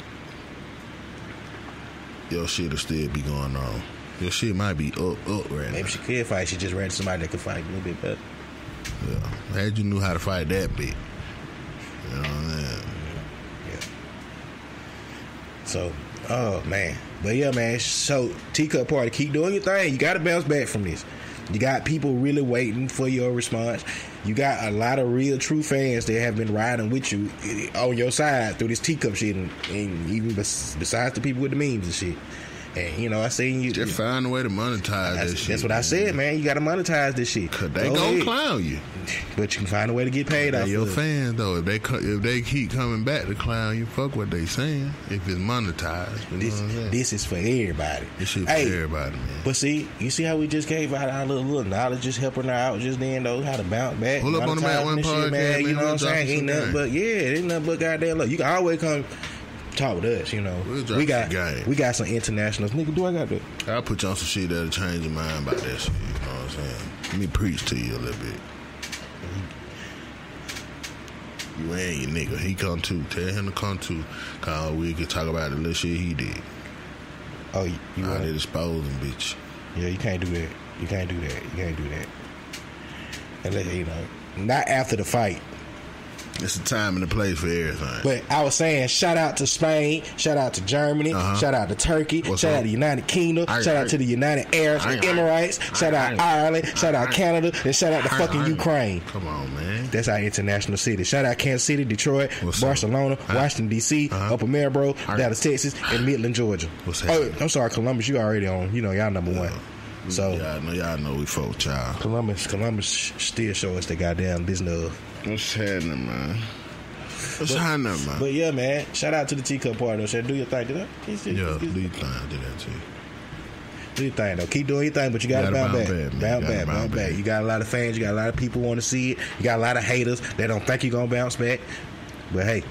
your shit'll still be going on. Your shit might be up right now. Maybe she could fight. She just ran to somebody that could fight a little bit better. Yeah. Had you knew how to fight that big. You know what I'm saying? Yeah. So, oh, man. But, yeah, man. So, teacup party, keep doing your thing. You got to bounce back from this. You got people really waiting for your response. You got a lot of real true fans that have been riding with you on your side through this teacup shit, and even besides the people with the memes and shit. And you know, I seen you just find a way to monetize that shit. That's what I said, man. You got to monetize this shit. Cause they gonna clown you, but you can find a way to get paid out. Your fans though, if they keep coming back to clown you, fuck what they saying. If it's monetized, you know what I'm saying? This is for everybody. This shit for everybody, man. But see, you see how we just gave out our little knowledge, just helping her out just then though, how to bounce back. Pull up on the Matt One podcast, man. You know what I'm saying? Ain't nothing but ain't nothing but goddamn look. You can always come talk with us, you know. We got some internationals. Nigga, do I got that? I'll put you on some shit that'll change your mind about that shit. You know what I'm saying? Let me preach to you a little bit. You ain't your nigga. He come too. Tell him to come too. Cause we could talk about the little shit he did. Oh, you out there exposing, bitch. Yeah, you can't do that. You can't do that. And you know, not after the fight. It's a time and a place for everything. But I was saying, shout out to Spain, shout out to Germany, shout out to Turkey, shout out to the United Kingdom, shout out to the United Arab Emirates, shout out Ireland, shout out Canada, and shout out to fucking Ukraine. Come on, man. That's our international city. Shout out Kansas City, Detroit, Barcelona, Washington, D.C., Upper Marlboro, Dallas, Texas, and Midland, Georgia. Oh, I'm sorry, Columbus, you already on. You know, y'all number one. So y'all know we folk child. Columbus still show us the goddamn business of. What's happening, man? What's happening, man? But yeah, man, shout out to the teacup party. Though. Do your thing, do that. Do your thing. I did that too. Do your thing though. Keep doing your thing, but you gotta bounce back. You got a lot of fans. You got a lot of people want to see it. You got a lot of haters that don't think you're gonna bounce back. But hey,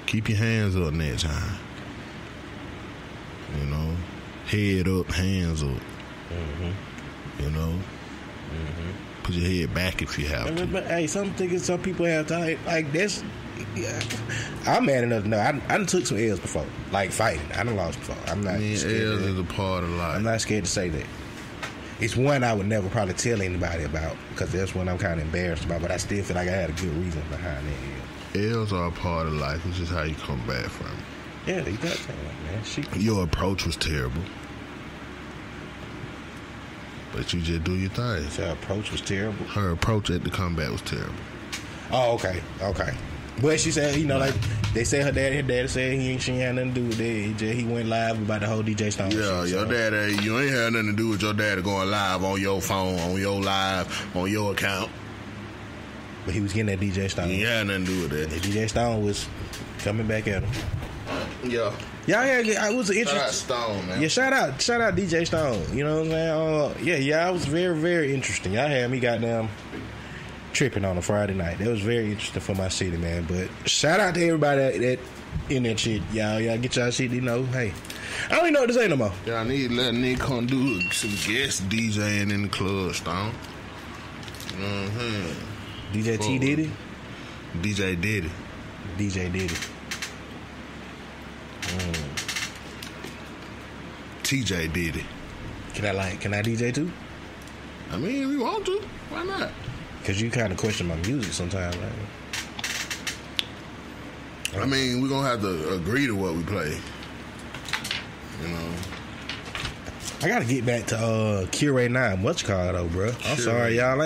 keep your hands up next time. You know, head up, hands up. You know. Put your head back if you have to. But hey, some people have to like this. Yeah. I'm mad enough to know. I done took some L's before, like fighting. I done lost before. I'm not. L's is a part of life. I'm not scared to say that. It's one I would never probably tell anybody about because that's one I'm kind of embarrassed about. But I still feel like I had a good reason behind that. L's are a part of life. It's just how you come back from it. Yeah, you got that, man. Your approach was terrible. But you just do your thing. Her approach was terrible. Her approach at the comeback was terrible. Oh, okay. But she said, you know, like they said her daddy said she ain't had nothing to do with that. He went live about the whole DJ Stone. Yeah, your daddy, you ain't had nothing to do with your daddy going live on your phone, on your live, on your account. But he was getting that DJ Stone. He had nothing to do with that. And DJ Stone was coming back at him. Yeah. Yeah, it was an interesting. Shout out Stone, man. Yeah, shout out DJ Stone. You know what I'm saying? Yeah, it was very, very interesting. Y'all had me goddamn tripping on a Friday night. That was very interesting for my city, man. But shout out to everybody that in that shit. Y'all get y'all shit, you know. Hey, I don't even know what to say no more. Y'all need to let Nick come do some guest DJing in the club, Stone. You know what I'm saying? DJ T Diddy? DJ Diddy. DJ Diddy. TJ Diddy. Can I DJ too? I mean, we want to. Why not? Because you kind of question my music sometimes, right? I mean, we're going to have to agree to what we play. You know? I got to get back to Curate 9. What's it called, though, bro? I'm sorry, y'all.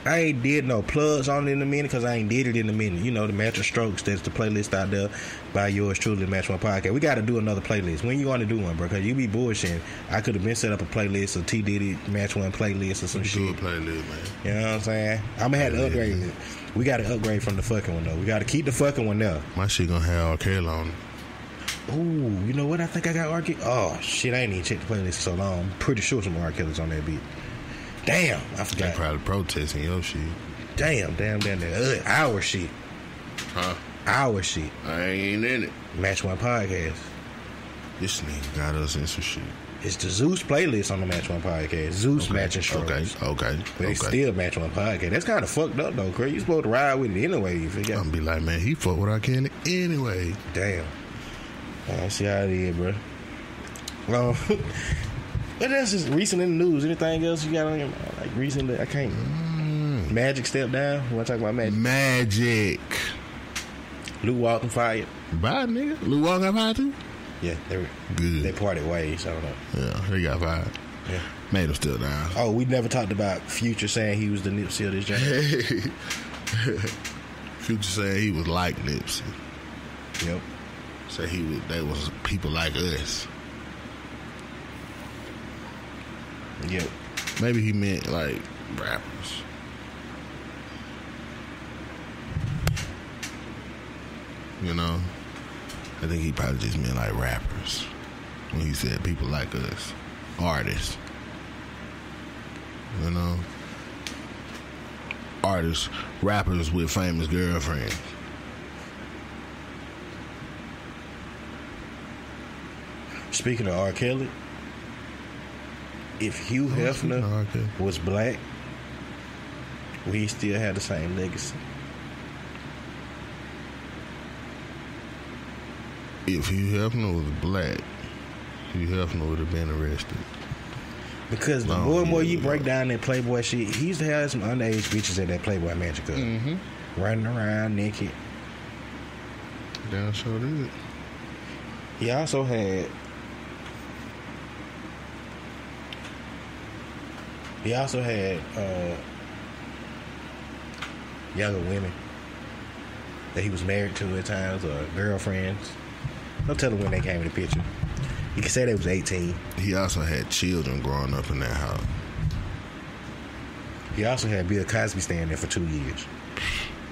I ain't did no plugs on it in a minute because I ain't did it in a minute. You know, the Mattress Strokes, that's the playlist out there by yours truly, the Match One Podcast. We got to do another playlist. When you want to do one, bro? Because you be bullshitting. I could have been set up a playlist or T Diddy Match One playlist or some shit. Do a playlist, man. You know what I'm saying? I'm going to have to upgrade it. We got to upgrade from the fucking one, though. We got to keep the fucking one there. My shit going to have R. Kelly on it. Ooh, you know what? I think I got R. Kelly. Oh, shit, I ain't even checked the playlist so long. I'm pretty sure some R. Kelly's on that beat. Damn, I forgot. They probably protesting your shit. Damn. Our shit. Huh? Our shit. I ain't in it. Match One Podcast. This nigga got us in some shit. It's the Zeus playlist on the Match One Podcast. Zeus matching strokes. Okay. But it's still Match One Podcast. That's kind of fucked up, though, Craig. You supposed to ride with it anyway. You forget. I'm be like, man, he fuck with our candy anyway. Damn. I see how it is, bro. Well, what else is recent in the news? Anything else you got on your mind? Like recently? I can't. Magic stepped down. You want to talk about Magic? Magic. Luke Walton fired. Bye, nigga. Luke Walton got fired too? Yeah, they parted ways. I don't know. Yeah, they got fired. Yeah. Made him still down. Oh, we never talked about Future saying he was the Nipsey of this joint. Future saying he was like Nipsey. Yep. Say they was people like us. Yep. Maybe he meant like rappers. You know? I think he probably just meant like rappers when he said people like us. Artists. You know? Artists, rappers with famous girlfriends. Speaking of R. Kelly, if Hugh Hefner was black, we still had the same legacy. If Hugh Hefner was black, Hugh Hefner would have been arrested. Because the more and more you break down that Playboy shit, he used to have some underage bitches at that Playboy Magic Club. Running around naked. Damn sure did. He also had younger women that he was married to at times, or girlfriends. Don't tell them when they came in the picture. You can say they was 18. He also had children growing up in that house. He also had Bill Cosby staying there for 2 years.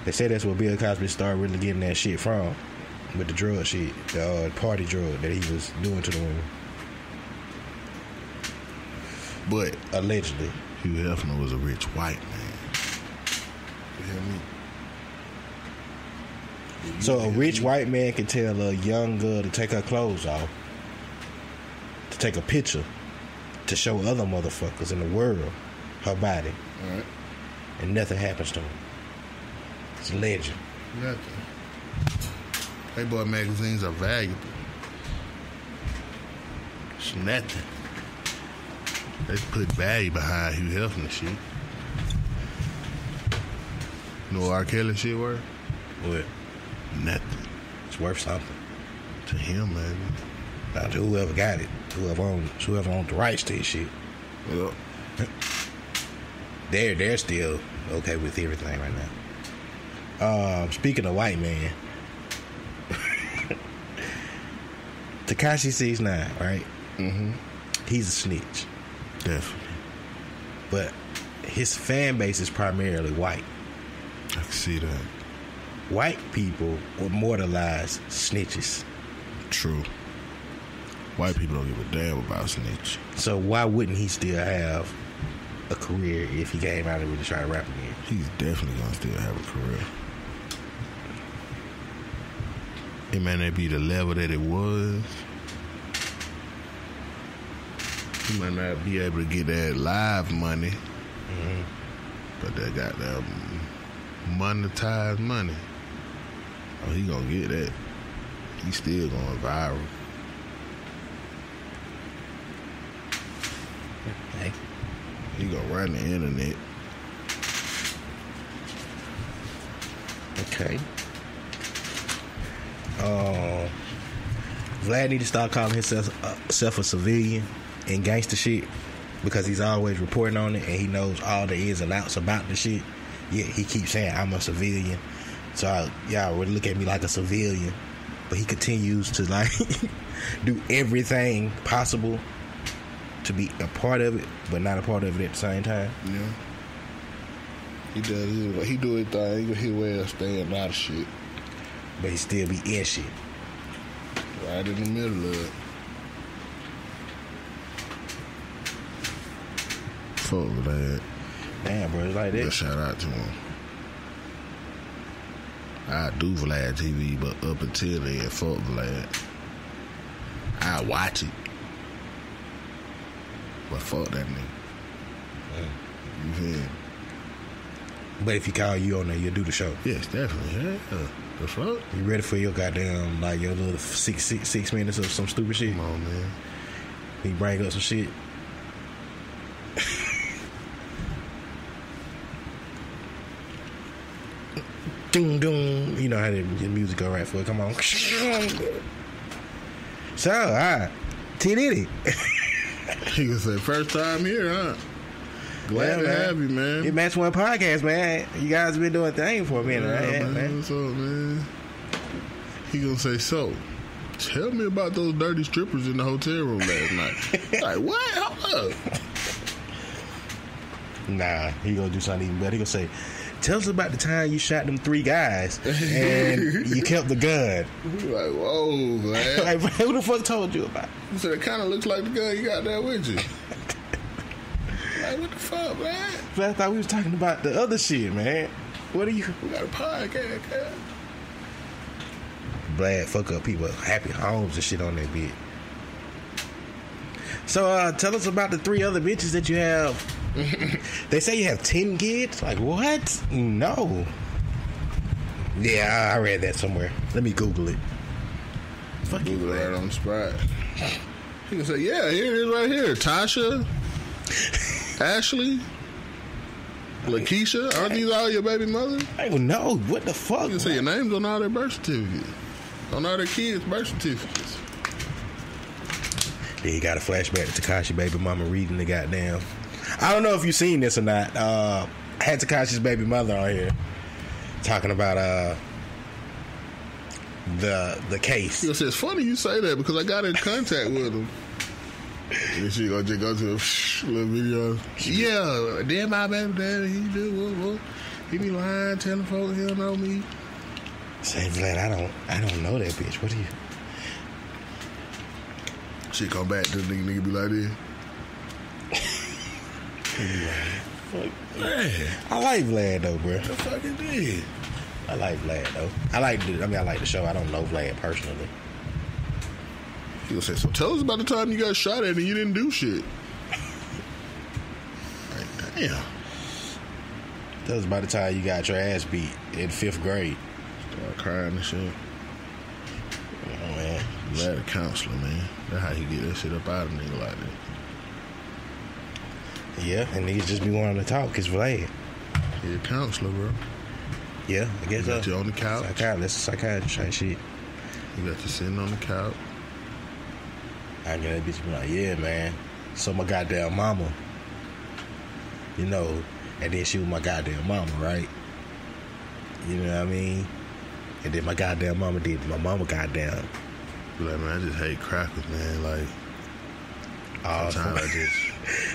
They say that's where Bill Cosby started really getting that shit from, with the drug shit, the party drug that he was doing to the women. But allegedly, Hugh Hefner was a rich white man. You hear me? So a rich white man can tell a young girl to take her clothes off, to take a picture, to show other motherfuckers in the world her body, right, and nothing happens to him. It's a legend. Nothing. Playboy magazines are valuable. It's nothing. They put value behind Hugh Hefner shit. You know what R. Kelly shit worth? What? Nothing. It's worth something. To him, man. Now to whoever got it, whoever owned the rights to his shit. Yep. They're still okay with everything right now. Speaking of white man, Tekashi 6ix9ine, right? Mm-hmm. He's a snitch. Definitely. But his fan base is primarily white. I can see that. White people immortalize snitches. True. White people don't give a damn about snitch. So why wouldn't he still have a career if he came out and really tried to rap again? He's definitely gonna still have a career. It may not be the level that it was. He might not be able to get that live money, but that goddamn monetized money. Oh, he gonna get that. He's still going viral. Hey. He gonna run the internet. Okay. Vlad need to start calling himself a civilian in gangster shit because he's always reporting on it and he knows all the ins and outs about the shit. Yet he keeps saying I'm a civilian, so y'all would look at me like a civilian. But he continues to like do everything possible to be a part of it, but not a part of it at the same time. Yeah. He does. He do his thing. He will staying out of shit, but he still be in shit. Right in the middle of it. Fuck with that. Damn, bro, it's like that. Shout out to him. I do Vlad TV, but up until then, fuck Vlad. I watch it, but fuck that nigga. You feel me? But if he call you on there, you'll do the show. Yes, definitely. Yeah. The fuck? You ready for your goddamn, like, your little six minutes of some stupid shit? Come on, man. He bring up some shit. Doom, doom. You know how the music go right for it. Come on. So, all right. T-Diddy. He gonna say, first time here, huh? Glad to have you, man. It Match One Podcast, man. You guys been doing thing for a minute, right? Man. What's up, man? He gonna say, so, tell me about those dirty strippers in the hotel room last night. Like, what? Hold up. Nah, he gonna do something even better. He gonna say, tell us about the time you shot them 3 guys and you kept the gun. Like, whoa, man. Like, who the fuck told you about it? He said, it kind of looks like the gun you got there with you. Like, what the fuck, man? I thought we was talking about the other shit, man. What are you? We got a podcast, man. Glad fuck up people, happy homes and shit on that bit. So, tell us about the 3 other bitches that you have. They say you have 10 kids? Like, what? No. Yeah, I read that somewhere. Let me Google it. Fuck Google it right on the spot. He can say, yeah, here it is right here. Tasha, Ashley, Lakeisha. Aren't these all your baby mothers? I don't know. What the fuck? You can say your names on all their birth certificates. On all their kids' birth certificates. Then you got a flashback to Tekashi baby mama reading the goddamn. I don't know if you seen this or not. I had Tekashi's baby mother on here talking about the case. You know, it's funny you say that because I got in contact with him. And she gonna just go to a little video. Yeah, then my baby daddy, he do what? He be lying, telling folks he don't know me. Say, Vlad, I don't know that bitch. What do you? She come back to the nigga be like this. Man. I like Vlad though, bro. The fuck it did. I like Vlad though. I like the show. I don't know Vlad personally. He gonna say, so tell us about the time you got shot at and you didn't do shit. Like, damn. Tell us about the time you got your ass beat in 5th grade. Start crying and shit. Oh man. Vlad a counselor, man. That's how he get that shit up out of nigga like that. Yeah, and niggas just be wanting to talk. It's Vlad. He a counselor, bro. Yeah, I guess so. Got you on the couch. That's psychiatrist type shit. He got you sitting on the couch. I get that bitch be like, yeah, man. So my goddamn mama, you know, and then she was my goddamn mama, right? You know what I mean? And then my goddamn mama did my mama goddamn. Like, man, I just hate crackers, man. Like, sometimes I just...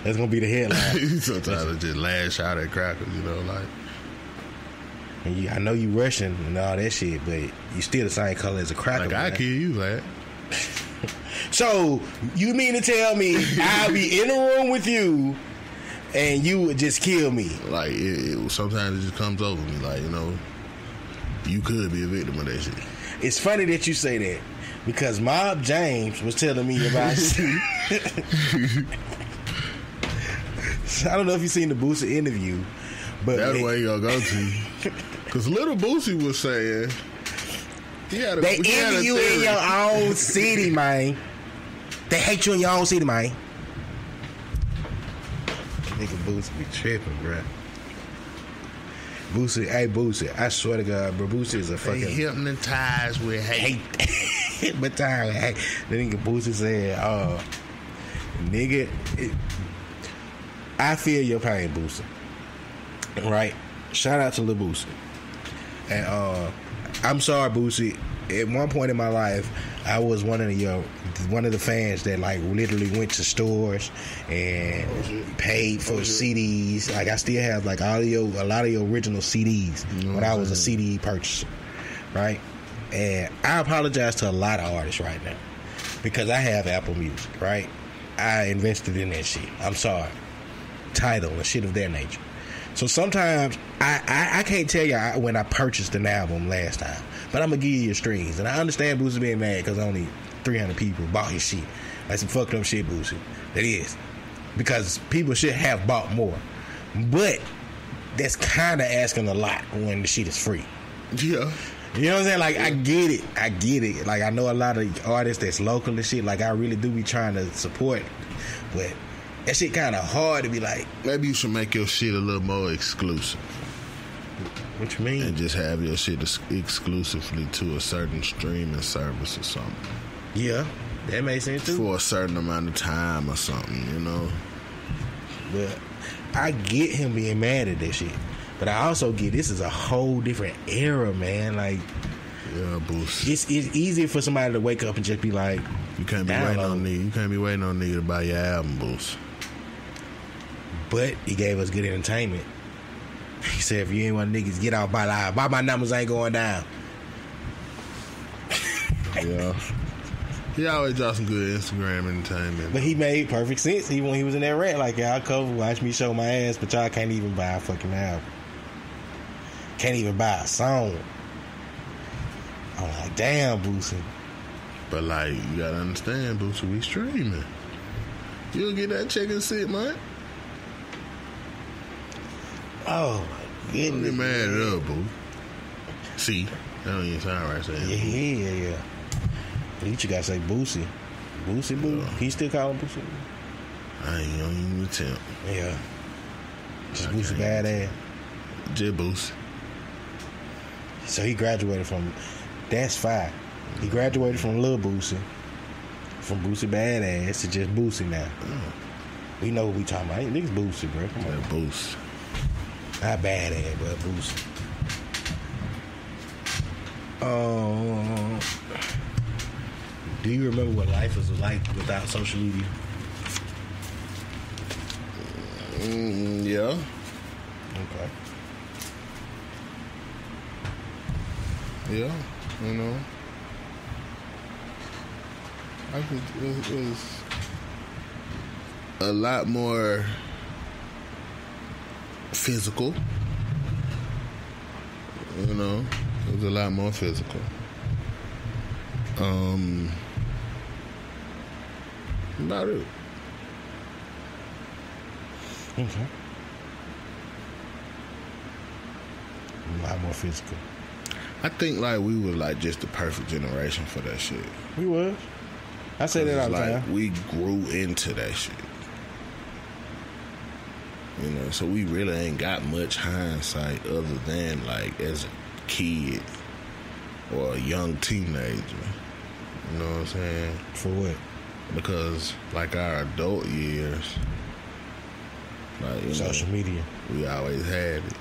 That's gonna be the headline. Sometimes I just lash out at crackers, you know, like... And I know you Russian and all that shit, but you still the same color as a cracker. Like, I kill you, lad. So, you mean to tell me I'll be in a room with you and you would just kill me? Like, sometimes it just comes over me. Like, you know, you could be a victim of that shit. It's funny that you say that because Mob James was telling me about I don't know if you seen the Boosie interview, but that's where you gonna go to. Because Little Boosie was saying they envy you in your own city, man. They hate you in your own city, man. Nigga Boosie be tripping, bro. Boosie, hey Boosie, I swear to God, bro, Boosie is a fucking hypnotized with hate. Hypnotized with hate. The nigga Boosie said, nigga, I feel your pain, Boosie. Right? Shout out to Lil Boosie. And I'm sorry, Boosie. At one point in my life, I was one of the fans that like literally went to stores and paid for CDs. Like I still have like a lot of your original CDs when I was a CD purchaser, right? And I apologize to a lot of artists right now because I have Apple Music, right? I invested in that shit. I'm sorry. Tidal and shit of that nature. So sometimes I can't tell you when I purchased an album last time, but I'm gonna give you your streams. And I understand Boosie being mad because only 300 people bought his shit. Like some fucked up shit, Boosie. That is because people should have bought more, but that's kind of asking a lot when the shit is free. Yeah. You know what I'm saying? Like, I get it. Like, I know a lot of artists that's local and shit. Like, I really do be trying to support it, but that shit kind of hard to be like. Maybe you should make your shit a little more exclusive. What you mean? And just have your shit exclusively to a certain streaming service or something. Yeah, that makes sense too. For a certain amount of time or something, you know. But I get him being mad at that shit. But I also get this is a whole different era, man. Like, yeah, Boost. It's easy for somebody to wake up and just be like, you can't be waiting on nigga. You can't be waiting on nigga to buy your album, Boost. But he gave us good entertainment. He said, if you ain't want niggas, get out by live. Why my numbers ain't going down? Yeah. He always dropped some good Instagram entertainment. But he made perfect sense. Even when he was in that rant, like, y'all cover, watch me show my ass, but y'all can't even buy a fucking album. Can't even buy a song. I'm like, damn, Boosie. But, like, you gotta understand, Boosie, we streaming. You'll get that check and sit, man. Oh, my goodness. Don't get mad at us, boo. See, that don't even sound right saying. Yeah. At least you gotta say Boosie. Boosie, boo. Yeah. He still call him Boosie? I ain't gonna even attempt. Yeah. Just Boosie badass. Just Boosie. So he graduated from, that's fine. He graduated from Lil Boosie, from Boosie badass to just Boosie now. We know what we talking about. Niggas Boosie, bro. Come on. Boosie. Not badass, but Boosie. Do you remember what life was like without social media? Yeah. Okay. Yeah, you know. It was a lot more physical. You know, it was a lot more physical. About it. Okay. A lot more physical. I think like we were like just the perfect generation for that shit. We was. I say that all the time. We grew into that shit. You know, so we really ain't got much hindsight other than like as a kid or a young teenager. You know what I'm saying? For what? Because like our adult years, like social media, we always had it,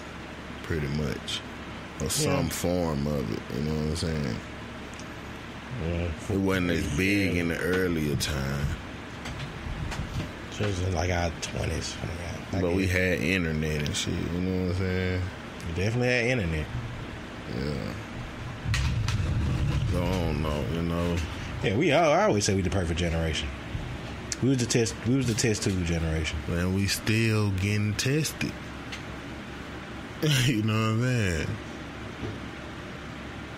pretty much, or some form of it. You know what I'm saying? Yeah. It wasn't as big in the earlier time. So it was in like our 20s. But we had internet and shit. You know what I'm saying? We definitely had internet. Yeah. So I don't know, you know. Yeah, I always say we the perfect generation. We was the test tube generation. Man, we still getting tested. You know what I'm saying?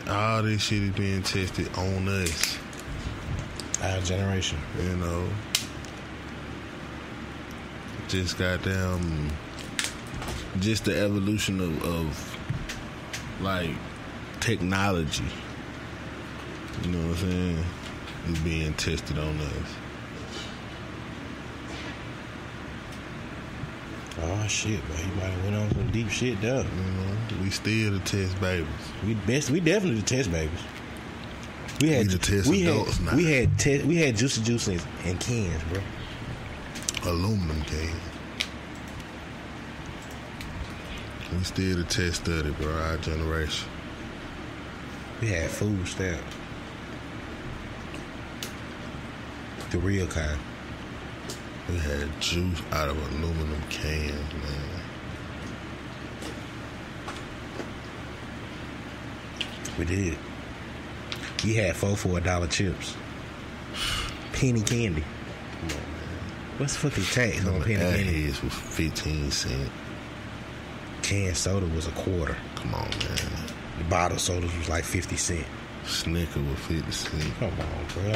All this shit is being tested on us. Our generation. You know. Just goddamn, just the evolution of like technology. You know what I'm saying? Is being tested on us. Oh shit, bro! You might have went on some deep shit though. You know, we still the test babies. We definitely the test babies. We the test adults now. We had juice in cans, bro. Aluminum cans. We still the test study, bro. Our generation. We had food stamp. The real kind. We had juice out of aluminum cans, man. We did. We had $4 for $1 chips. Penny candy. Come on, man. What's the fucking tax on penny candy? Airheads was 15 cents. Canned soda was $0.25. Come on, man. The bottle sodas was like 50 cents. Snicker was 50 cents. Come on, bro.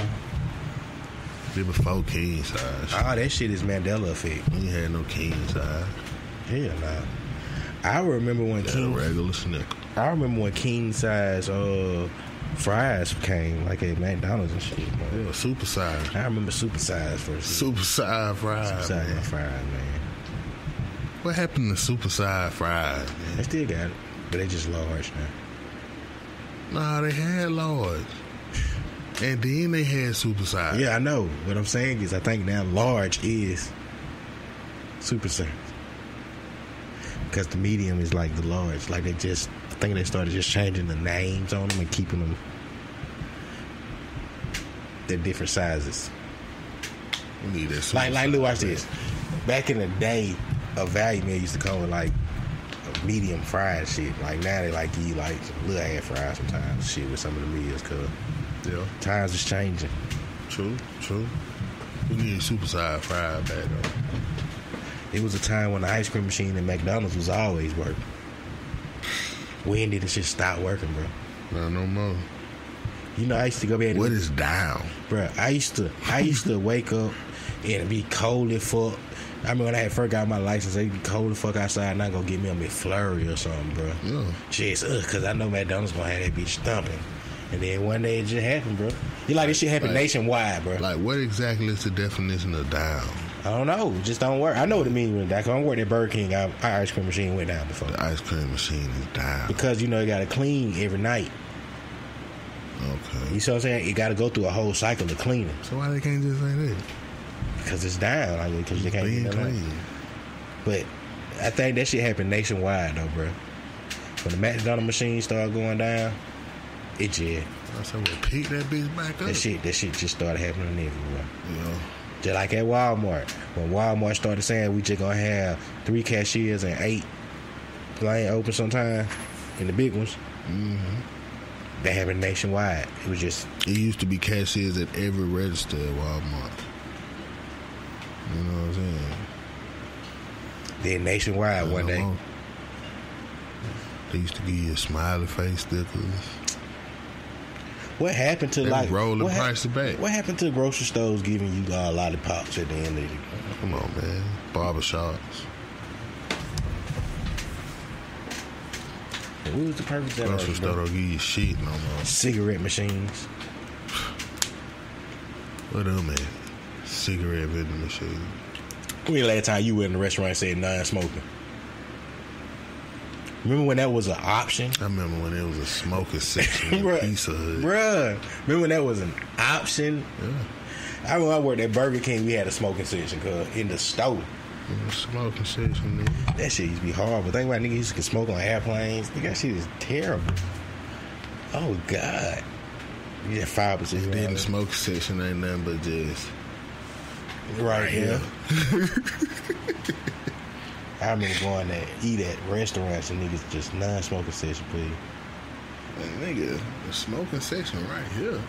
It before king size. All that shit is Mandela effect. We ain't had no king size. Hell nah. I remember when regular Snicker. I remember when king size fries came, like at McDonald's and shit. Man. Yeah, super size. I remember super size first. Super size fries. Super size fries, man. What happened to super size fries, man? They still got it, but they just large now. Nah, they had large. And then they had super size. Yeah, I know. What I'm saying is I think now large is super size. Because the medium is like the large. Like I think they started just changing the names on them and keeping them they're different sizes. We need that super like look, watch this. Back in the day, a value meal used to come with like a medium fried shit. Like now they like give you like some little ass fries sometimes. Shit with some of the meals, cause yeah, times is changing. True. We need super size fried back though. It was a time when the ice cream machine at McDonald's was always working. When did this shit stop working, bro? Not no more. You know, I used to go back. What is down, bro? I used to wake up and it'd be cold as fuck. I remember when I had first got my license, it'd be cold as fuck outside, and I go get me a McFlurry or something, bro. Yeah. Just cause I know McDonald's gonna have that bitch thumping. And then one day it just happened, bro. You like this shit happen nationwide, bro. Like what exactly is the definition of down? I don't know. It just don't work. I know what it means when that. I don't work at Burger King. Our ice cream machine went down before. The ice cream machine is down. Because, you know, you got to clean every night. Okay. You see what I'm saying? You got to go through a whole cycle of cleaning. So why they can't just say that? Because it's down. I mean, because they can't get clean. But I think that shit happened nationwide, though, bro. When the McDonald's machine started going down, it just... I said, well, pick that bitch back up. That shit just started happening everywhere. Yeah. Just like at Walmart. When Walmart started saying we just gonna have 3 cashiers and 8 lane open sometime in the big ones. Mm-hmm. That happened nationwide. It was just... It used to be cashiers at every register at Walmart. You know what I'm saying? Then nationwide one day. They used to give you smiley face stickers. What happened to roll the price back? What happened to grocery stores giving you lollipops at the end of the year? Come on, man. Barbershops. What was the purpose of that? Grocery store don't give you shit no more. Cigarette machines. What up, man? Cigarette vending machine. When the last time you went in the restaurant and said non-smoking? Remember when that was an option? I remember when there was a smoking section in Pizza Hut. Bruh, remember when that was an option? Yeah. I remember I worked at Burger King, we had a smoking section in the store. Smoking section, nigga. That shit used to be horrible. Think about niggas used to smoke on airplanes. Nigga, that shit is terrible. Oh, God. You just 5%. Then the smoking section ain't nothing but just... Right here. I remember going to eat at restaurants and niggas just non-smoking session, please. Man, nigga, the smoking section right here.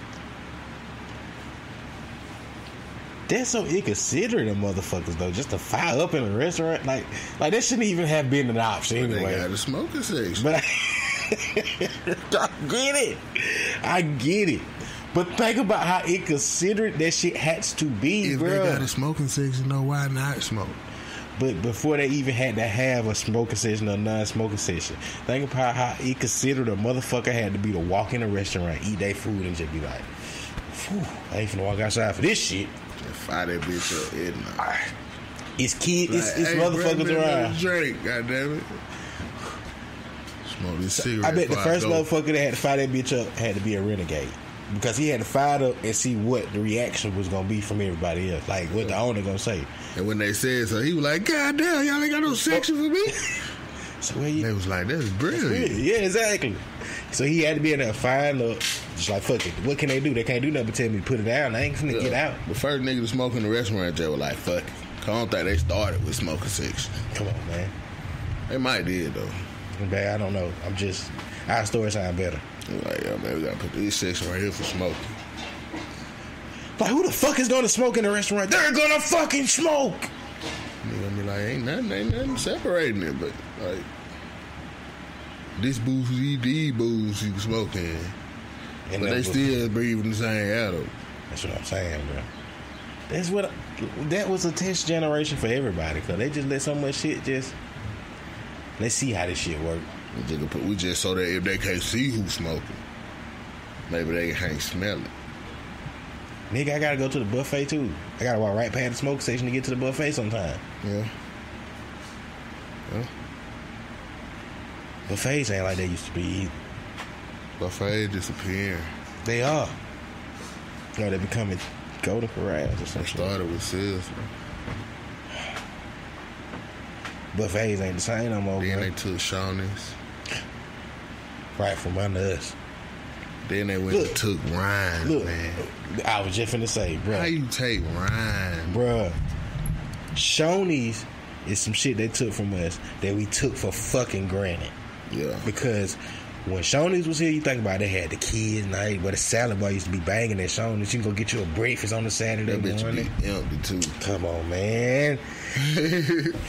That's so inconsiderate of motherfuckers though, just to fire up in a restaurant, like that shouldn't even have been an option anyway. They got a smoking section, but I get it. But think about how inconsiderate that shit has to be, if bro. If they got a smoking section, though, why not smoke? But before they even had to have a smoking session or non-smoking session, think about how inconsiderate a motherfucker had to be to walk in a restaurant, eat their food, and just be like, "Phew, I ain't finna walk outside for this shit." Just fire that bitch up, isn't it? It's kids, like, it's motherfuckers around. Drink, goddamn it. Smoke this cigarette. I bet the first motherfucker that had to fire that bitch up had to be a renegade. Because he had to fire it up and see what the reaction was going to be from everybody else. Like, what the owner going to say. And when they said so, he was like, God damn, y'all ain't got no section for me? So they was like, that's brilliant. Yeah, exactly. So he had to be in there firing up. Just like, fuck it. What can they do? They can't do nothing but tell me to put it down. I ain't finna get out. The first nigga to smoke in the restaurant, they were like, fuck it. I don't think they started with smoking section. Come on, man. They might did, though. But I don't know. Our story sound better. Like, yo, man, we gotta put this section right here for smoking. Like, who the fuck is gonna smoke in a restaurant? They're gonna fucking smoke! Nigga gonna be like, ain't nothing separating it, but, like, this booth, these booths you can smoke in. But they still breathing the same air, though. That's what I'm saying, bro. That was a test generation for everybody, because they just let so much shit just... Let's see how this shit work. We just so that if they can't see who's smoking, maybe they can't smell it. Nigga, I gotta go to the buffet too. I gotta walk right past the smoke station to get to the buffet sometime. Yeah. Buffets ain't like they used to be either. Buffets disappearing. They are. No, they're becoming golden corrals or something. They started with sales. Buffets ain't the same no more. Then bro. they took Shawnee's. Right from under us. Then they went and took Ryan, man. I was just finna say, bro. How you take Ryan? Bruh. Shawnee's is some shit they took from us that we took for fucking granted. Yeah. Because when Shawnee's was here, you think about it, they had the kids night, but the salad bar used to be banging at Shawnee's. You can go get you a breakfast on the Saturday morning. Be empty too. Come on, man.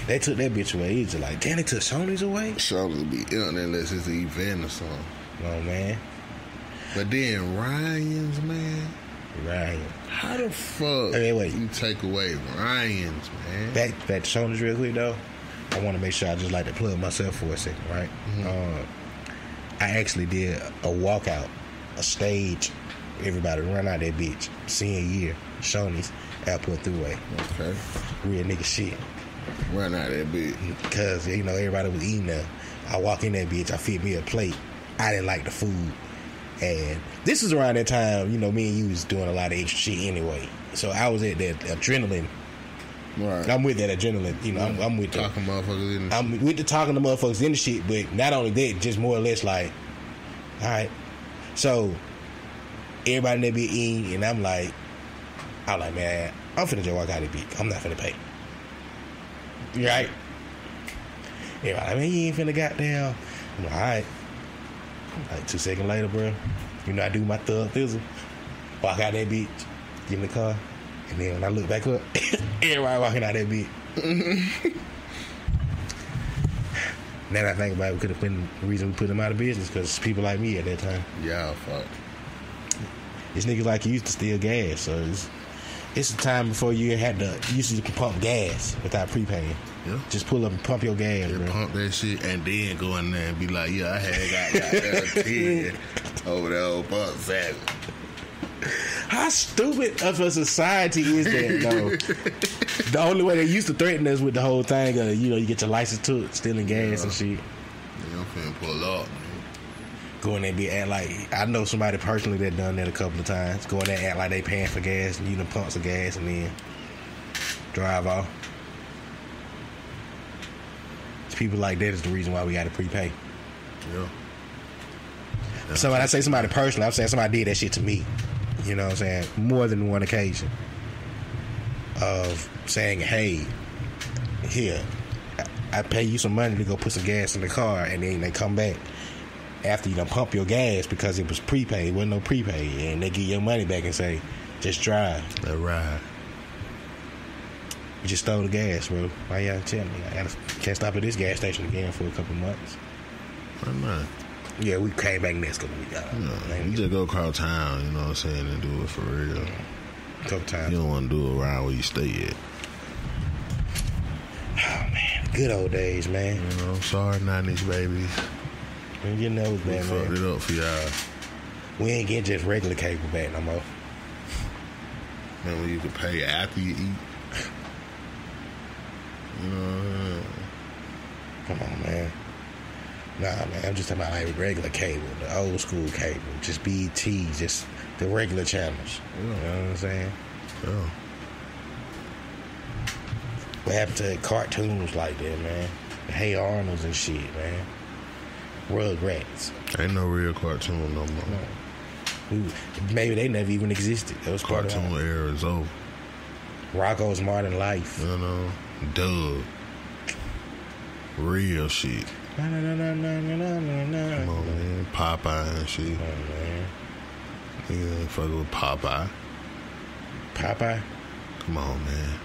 They took that bitch away. It's just like, damn, they took Shawnee's away? Shawnee's will be empty unless it's an event or something. Come on, man. But then Ryan's, man. Ryan. How the fuck you take away Ryan's, man? Back to Shawnee's real quick, though. I want to make sure I just like to plug myself for a second, right? Mm-hmm. I actually did a walkout, a stage. Everybody run out that bitch. Senior year, Shawnee's, Airport Thruway. Okay. Real nigga shit. Run out that bitch. Because, everybody was eating there. I walk in that bitch, I feed me a plate. I didn't like the food. And this was around that time, me and you was doing a lot of extra shit anyway. So I was at that adrenaline. Right. I'm with that adrenaline. I'm with talking motherfuckers in the I'm with the talking to motherfuckers in the shit, but not only that, just more or less like, all right. So everybody there be eating, and I'm like, man, I'm finna just walk out of the beat. I'm not finna pay. You right? Everybody like, man, you ain't finna goddamn. I'm like, all right. Like 2 seconds later, bro, I do my thug thizzle, walk out that bitch, get in the car, and then when I look back up, everybody walking out that bitch. Now that I think about it, could have been the reason we put them out of business, because people like me at that time. Yeah, fuck. It's niggas like you used to steal gas, so it's a time before you used to pump gas without prepaying. Yeah. Just pull up and pump your gas, bro. Pump that shit and then go in there and be like, yeah, I had got 10 over the old pump sack. How stupid of a society is that, though? The only way they used to threaten us with the whole thing of, you get your license to it, stealing gas and shit. Yeah, I'm finna pull up, man. Go in there and be act like, I know somebody personally that done that a couple of times. Go in there and act like they paying for gas and you done pump some gas and then drive off. People like that is the reason why we got to prepay. Yeah. So when I say somebody personally, I'm saying somebody did that shit to me. You know what I'm saying? More than one occasion of saying, hey, here, I pay you some money to go put some gas in the car, and then they come back after you done pump your gas because it was prepaid. It wasn't no prepaid, and they give your money back and say, just drive. That ride. You just stole the gas, bro. Why y'all tell me? Can't stop at this gas station again for a couple months. Why not? Yeah, we came back next couple weeks. You just go across town, you know what I'm saying, and do it for real. A couple times. You don't want to do it around where you stay at. Oh, man. Good old days, man. You know, sorry, 90s babies. We getting those We back, man. fucked it up for y'all. We ain't getting just regular cable back no more. Remember you could pay after you eat. You know, Come on, man. Nah, man, I'm just talking about like regular cable, the old school cable, just BET, just the regular channels. You know what I'm saying? Yeah. What happened to cartoons like that, man? The Hey Arnolds and shit, man. Rugrats. Ain't no real cartoon no more. Maybe they never even existed. That was Cartoon era is over. Rocko's Modern Life. You know, Doug. Real shit. Come on, man. Popeye and shit. Come on, man. Nigga ain't fucking with Popeye. Popeye? Come on, man.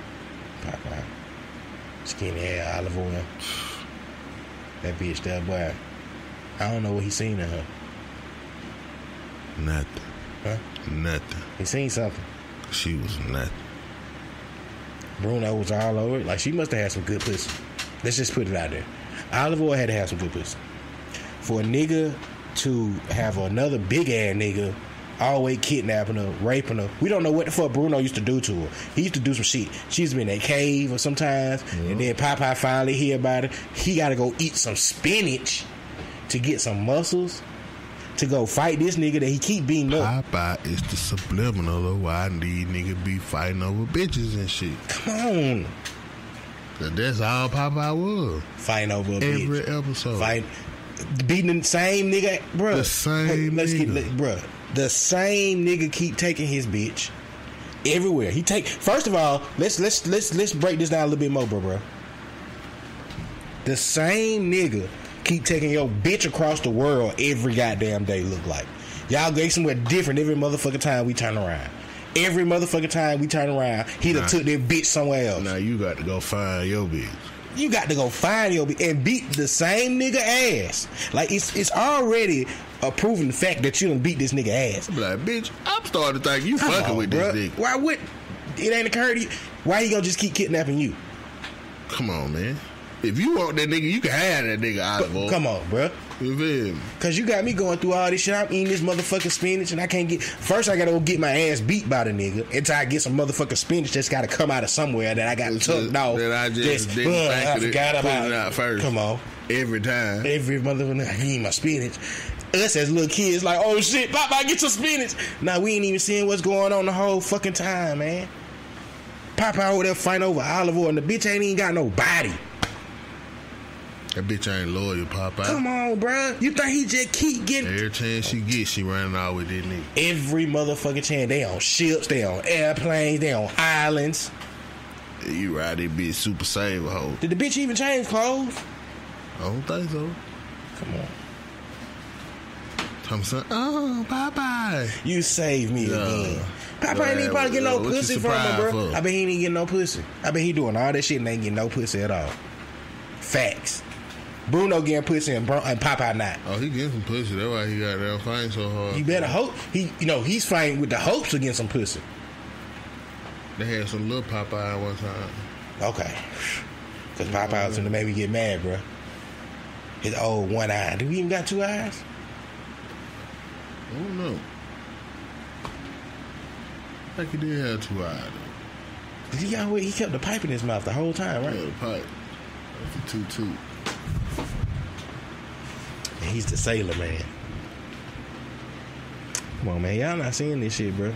Popeye. Skinny hair, olive oil. That bitch, that boy. I don't know what he seen in her. Nothing. Huh? Nothing. He seen something. She was nothing. Bruno was all over it. Like, she must have had some good pussy. Let's just put it out there. Olive oil had to have some good pussy. For a nigga to have another big ass nigga always kidnapping her, raping her. We don't know what the fuck Bruno used to do to her. He used to do some shit. She used to be in that cave or sometimes, and then Popeye finally hear about it. He got to go eat some spinach to get some muscles to go fight this nigga that he keep beating up. Popeye is the subliminal of why these niggas be fighting over bitches and shit. Come on. That's all Popeye was. Fighting over a Every bitch. episode. Beating the same nigga, bro. The same nigga. Bro. The same nigga keep taking his bitch everywhere. He take. First of all, let's break this down a little bit more, bro. The same nigga keep taking your bitch across the world every goddamn day. Look like y'all go somewhere different every motherfucking time we turn around. Every motherfucking time we turn around, he done took their bitch somewhere else. Now you got to go find your bitch. You got to go find your bitch and beat the same nigga ass. Like it's already a proven fact that you done beat this nigga ass. I'm like, bitch, I'm starting to think you fucking with this nigga. Why would it ain't occurred to you? Why he gonna just keep kidnapping you? Come on, man. If you want that nigga, you can have that nigga out of all. Come on, bro. You feel me? Cause you got me going through all this shit. I'm eating this motherfucking spinach and I can't get. First, I gotta go get my ass beat by the nigga until I get some motherfucking spinach that's gotta come out of somewhere that I got tucked off. That I just didn't think I forgot about it out first. Come on, every time, every motherfucker. I need my spinach. Us as little kids, like, oh shit, Popeye, get your spinach. Nah, we ain't even seeing what's going on the whole fucking time, man. Popeye over there fighting over olive oil, and the bitch ain't even got no body. That bitch ain't loyal, Popeye. Come on, bruh. You think he just keep getting... Every chance she gets, she running out with this nigga. Every motherfucking chance. They on ships, they on airplanes, they on islands. Yeah, you ride that bitch super saver hoe. Did the bitch even change clothes? I don't think so. Come on. I'm saying, oh, Popeye. You saved me again. Popeye ain't even probably getting no pussy from her, bro. I bet he ain't getting no pussy. I bet he doing all that shit and ain't getting no pussy at all. Facts. Bruno getting pussy and Popeye not. Oh, he getting some pussy. That's why he got that fighting so hard. You better hope. He's fighting with the hopes of getting some pussy. They had some little Popeye one time. Okay. Because Popeye was gonna make me get mad, bro. His old one eye. Do he even got two eyes? I don't know. I think he did have two eyes, though. He kept the pipe in his mouth the whole time, right? Yeah, the pipe. That's a 2-2. And he's the sailor man. Come on, man. Y'all not seeing this shit, bro.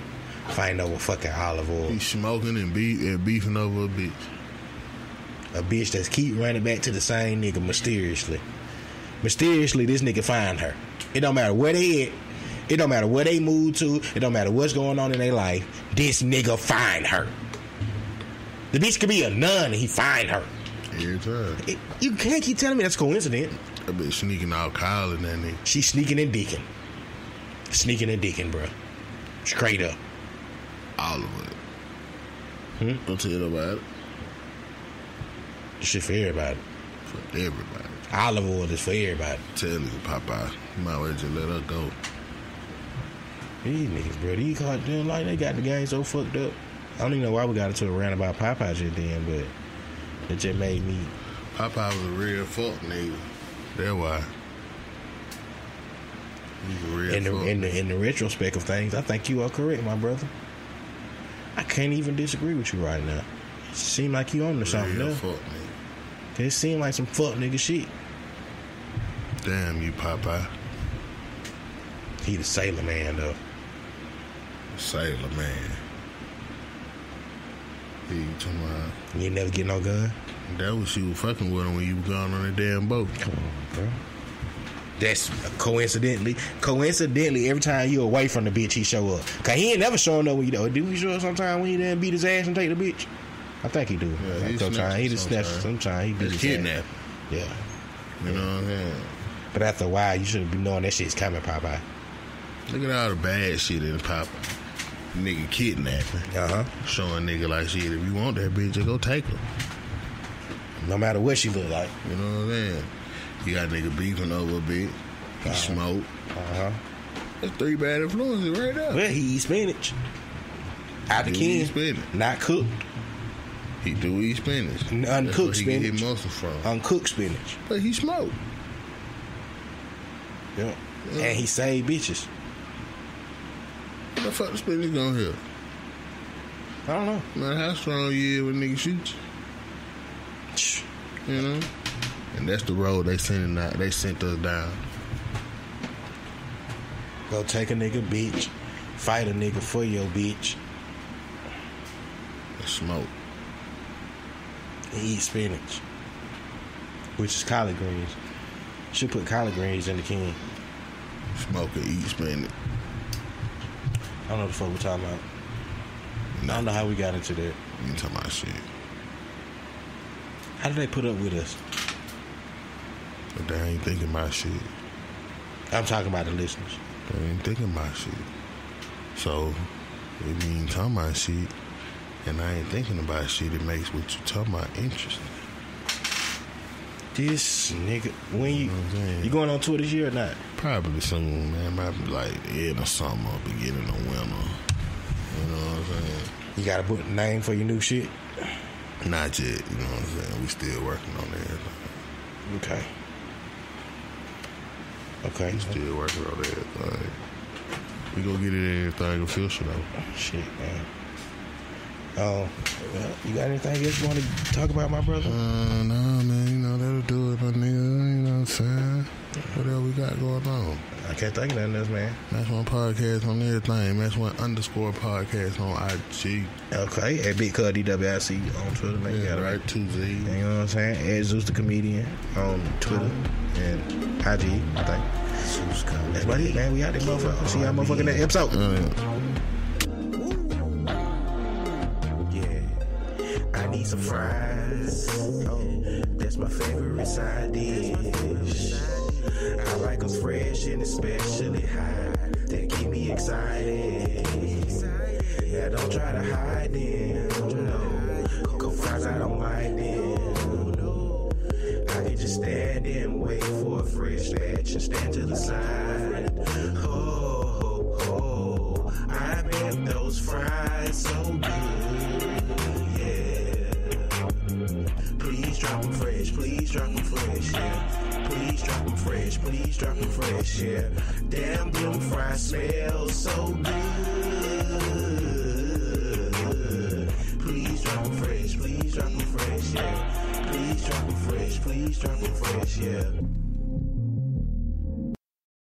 Fighting over fucking olive oil. He's smoking and beefing over a bitch. A bitch that's keep running back to the same nigga mysteriously. Mysteriously, this nigga find her. It don't matter where they at. It don't matter where they move to. It don't matter what's going on in their life. This nigga find her. The bitch could be a nun and he find her. Every time. You can't keep telling me that's coincidence. That bitch sneaking out Kyle and that nigga. She's sneaking and dicking. Sneaking and dicking, bro. Straight up. All of it. Don't tell nobody. This shit for everybody. For everybody. Olive oil is for everybody. Tell you, Popeye. You might well just let her go. These niggas, bro. These cars doing like they got the game so fucked up. I don't even know why we got into a rant about Popeye shit then, but it just made me. Popeye was a real fuck nigga. That's why. He's a real fuck. In the retrospect of things, I think you are correct, my brother. I can't even disagree with you right now. It seems like you on to something real else. Fuck nigga. It seemed like some fuck nigga shit. Damn you, Popeye. He the sailor man, though. Sailor man. He talking about. You ain't never get no gun? That was you fucking with him when you was gone on the damn boat. Come on, bro. That's coincidentally, every time you away from the bitch, he show up. Cause he ain't never showing up when you. Do he show up sometime when he done beat his ass and take the bitch? I think he do. Yeah, He just snatch. Sometimes he beat his kidnap. ass. Yeah. You know what I'm saying? But after a while, you should be knowing that shit's coming, Popeye. Look at all the bad shit in Popeye. Nigga kidnapping. Showing nigga like shit. If you want that bitch, just go take her. No matter what she look like. You know what I'm saying? You got nigga beefing over a bit. He smoke. That's 3 bad influences right there. Well, he eat spinach. Out the can. Not cooked. He do eat spinach. Uncooked he spinach. Get his muscle from. Uncooked spinach. But he smoke. Yeah. And he saved bitches. What the fuck the spinach gonna help? I don't know. Man, how strong you is when nigga shoot you? You know? And that's the road they sent us down. Go take a nigga bitch. Fight a nigga for your bitch. And smoke. And eat spinach. Which is collard greens. Should put collard greens in the can. Smoke and eat spinach. I don't know what the fuck we're talking about. I don't know how we got into that. You ain't talking about shit. How did they put up with us? But they ain't thinking about shit. I'm talking about the listeners. They ain't thinking about shit. So, if you ain't talking about shit, and I ain't thinking about shit, it makes what you talking about interesting. This nigga, when you going on tour this year or not? Probably soon, man. Might be like end of summer, beginning of winter. You know what I'm saying? You got to put a name for your new shit? Not yet, you know what I'm saying? We still working on everything. Okay. We still working on everything. We gonna get it everything official though. Shit, man. Oh, well, you got anything else you want to talk about, my brother? No, man. You know, that'll do it, my nigga. You know what I'm saying? What else we got going on? I can't think of nothing else, man. Match One Podcast on everything. Match One _ podcast on IG. Okay. At Big Cud DWIC on Twitter, man. Yeah, right, 2Z. You know what I'm saying? At Zeus the Comedian on Twitter and IG, I think. That's about it, man. We out there, motherfucker. See y'all motherfucking next episode. I need some fries. Oh, that's my favorite side dish. I like them fresh and especially hot. They keep me excited. Yeah, don't try to hide them. No, cold fries, I don't like them. I can just stand and wait for a fresh batch and stand to the side. Oh, I bet those fries so good. Please drop them fresh, please drop them fresh, yeah. Please drop them fresh, please drop them fresh, yeah. Damn, them fries smell so good. Please drop them fresh, please drop them fresh, yeah. Please drop them fresh, please drop them fresh, yeah.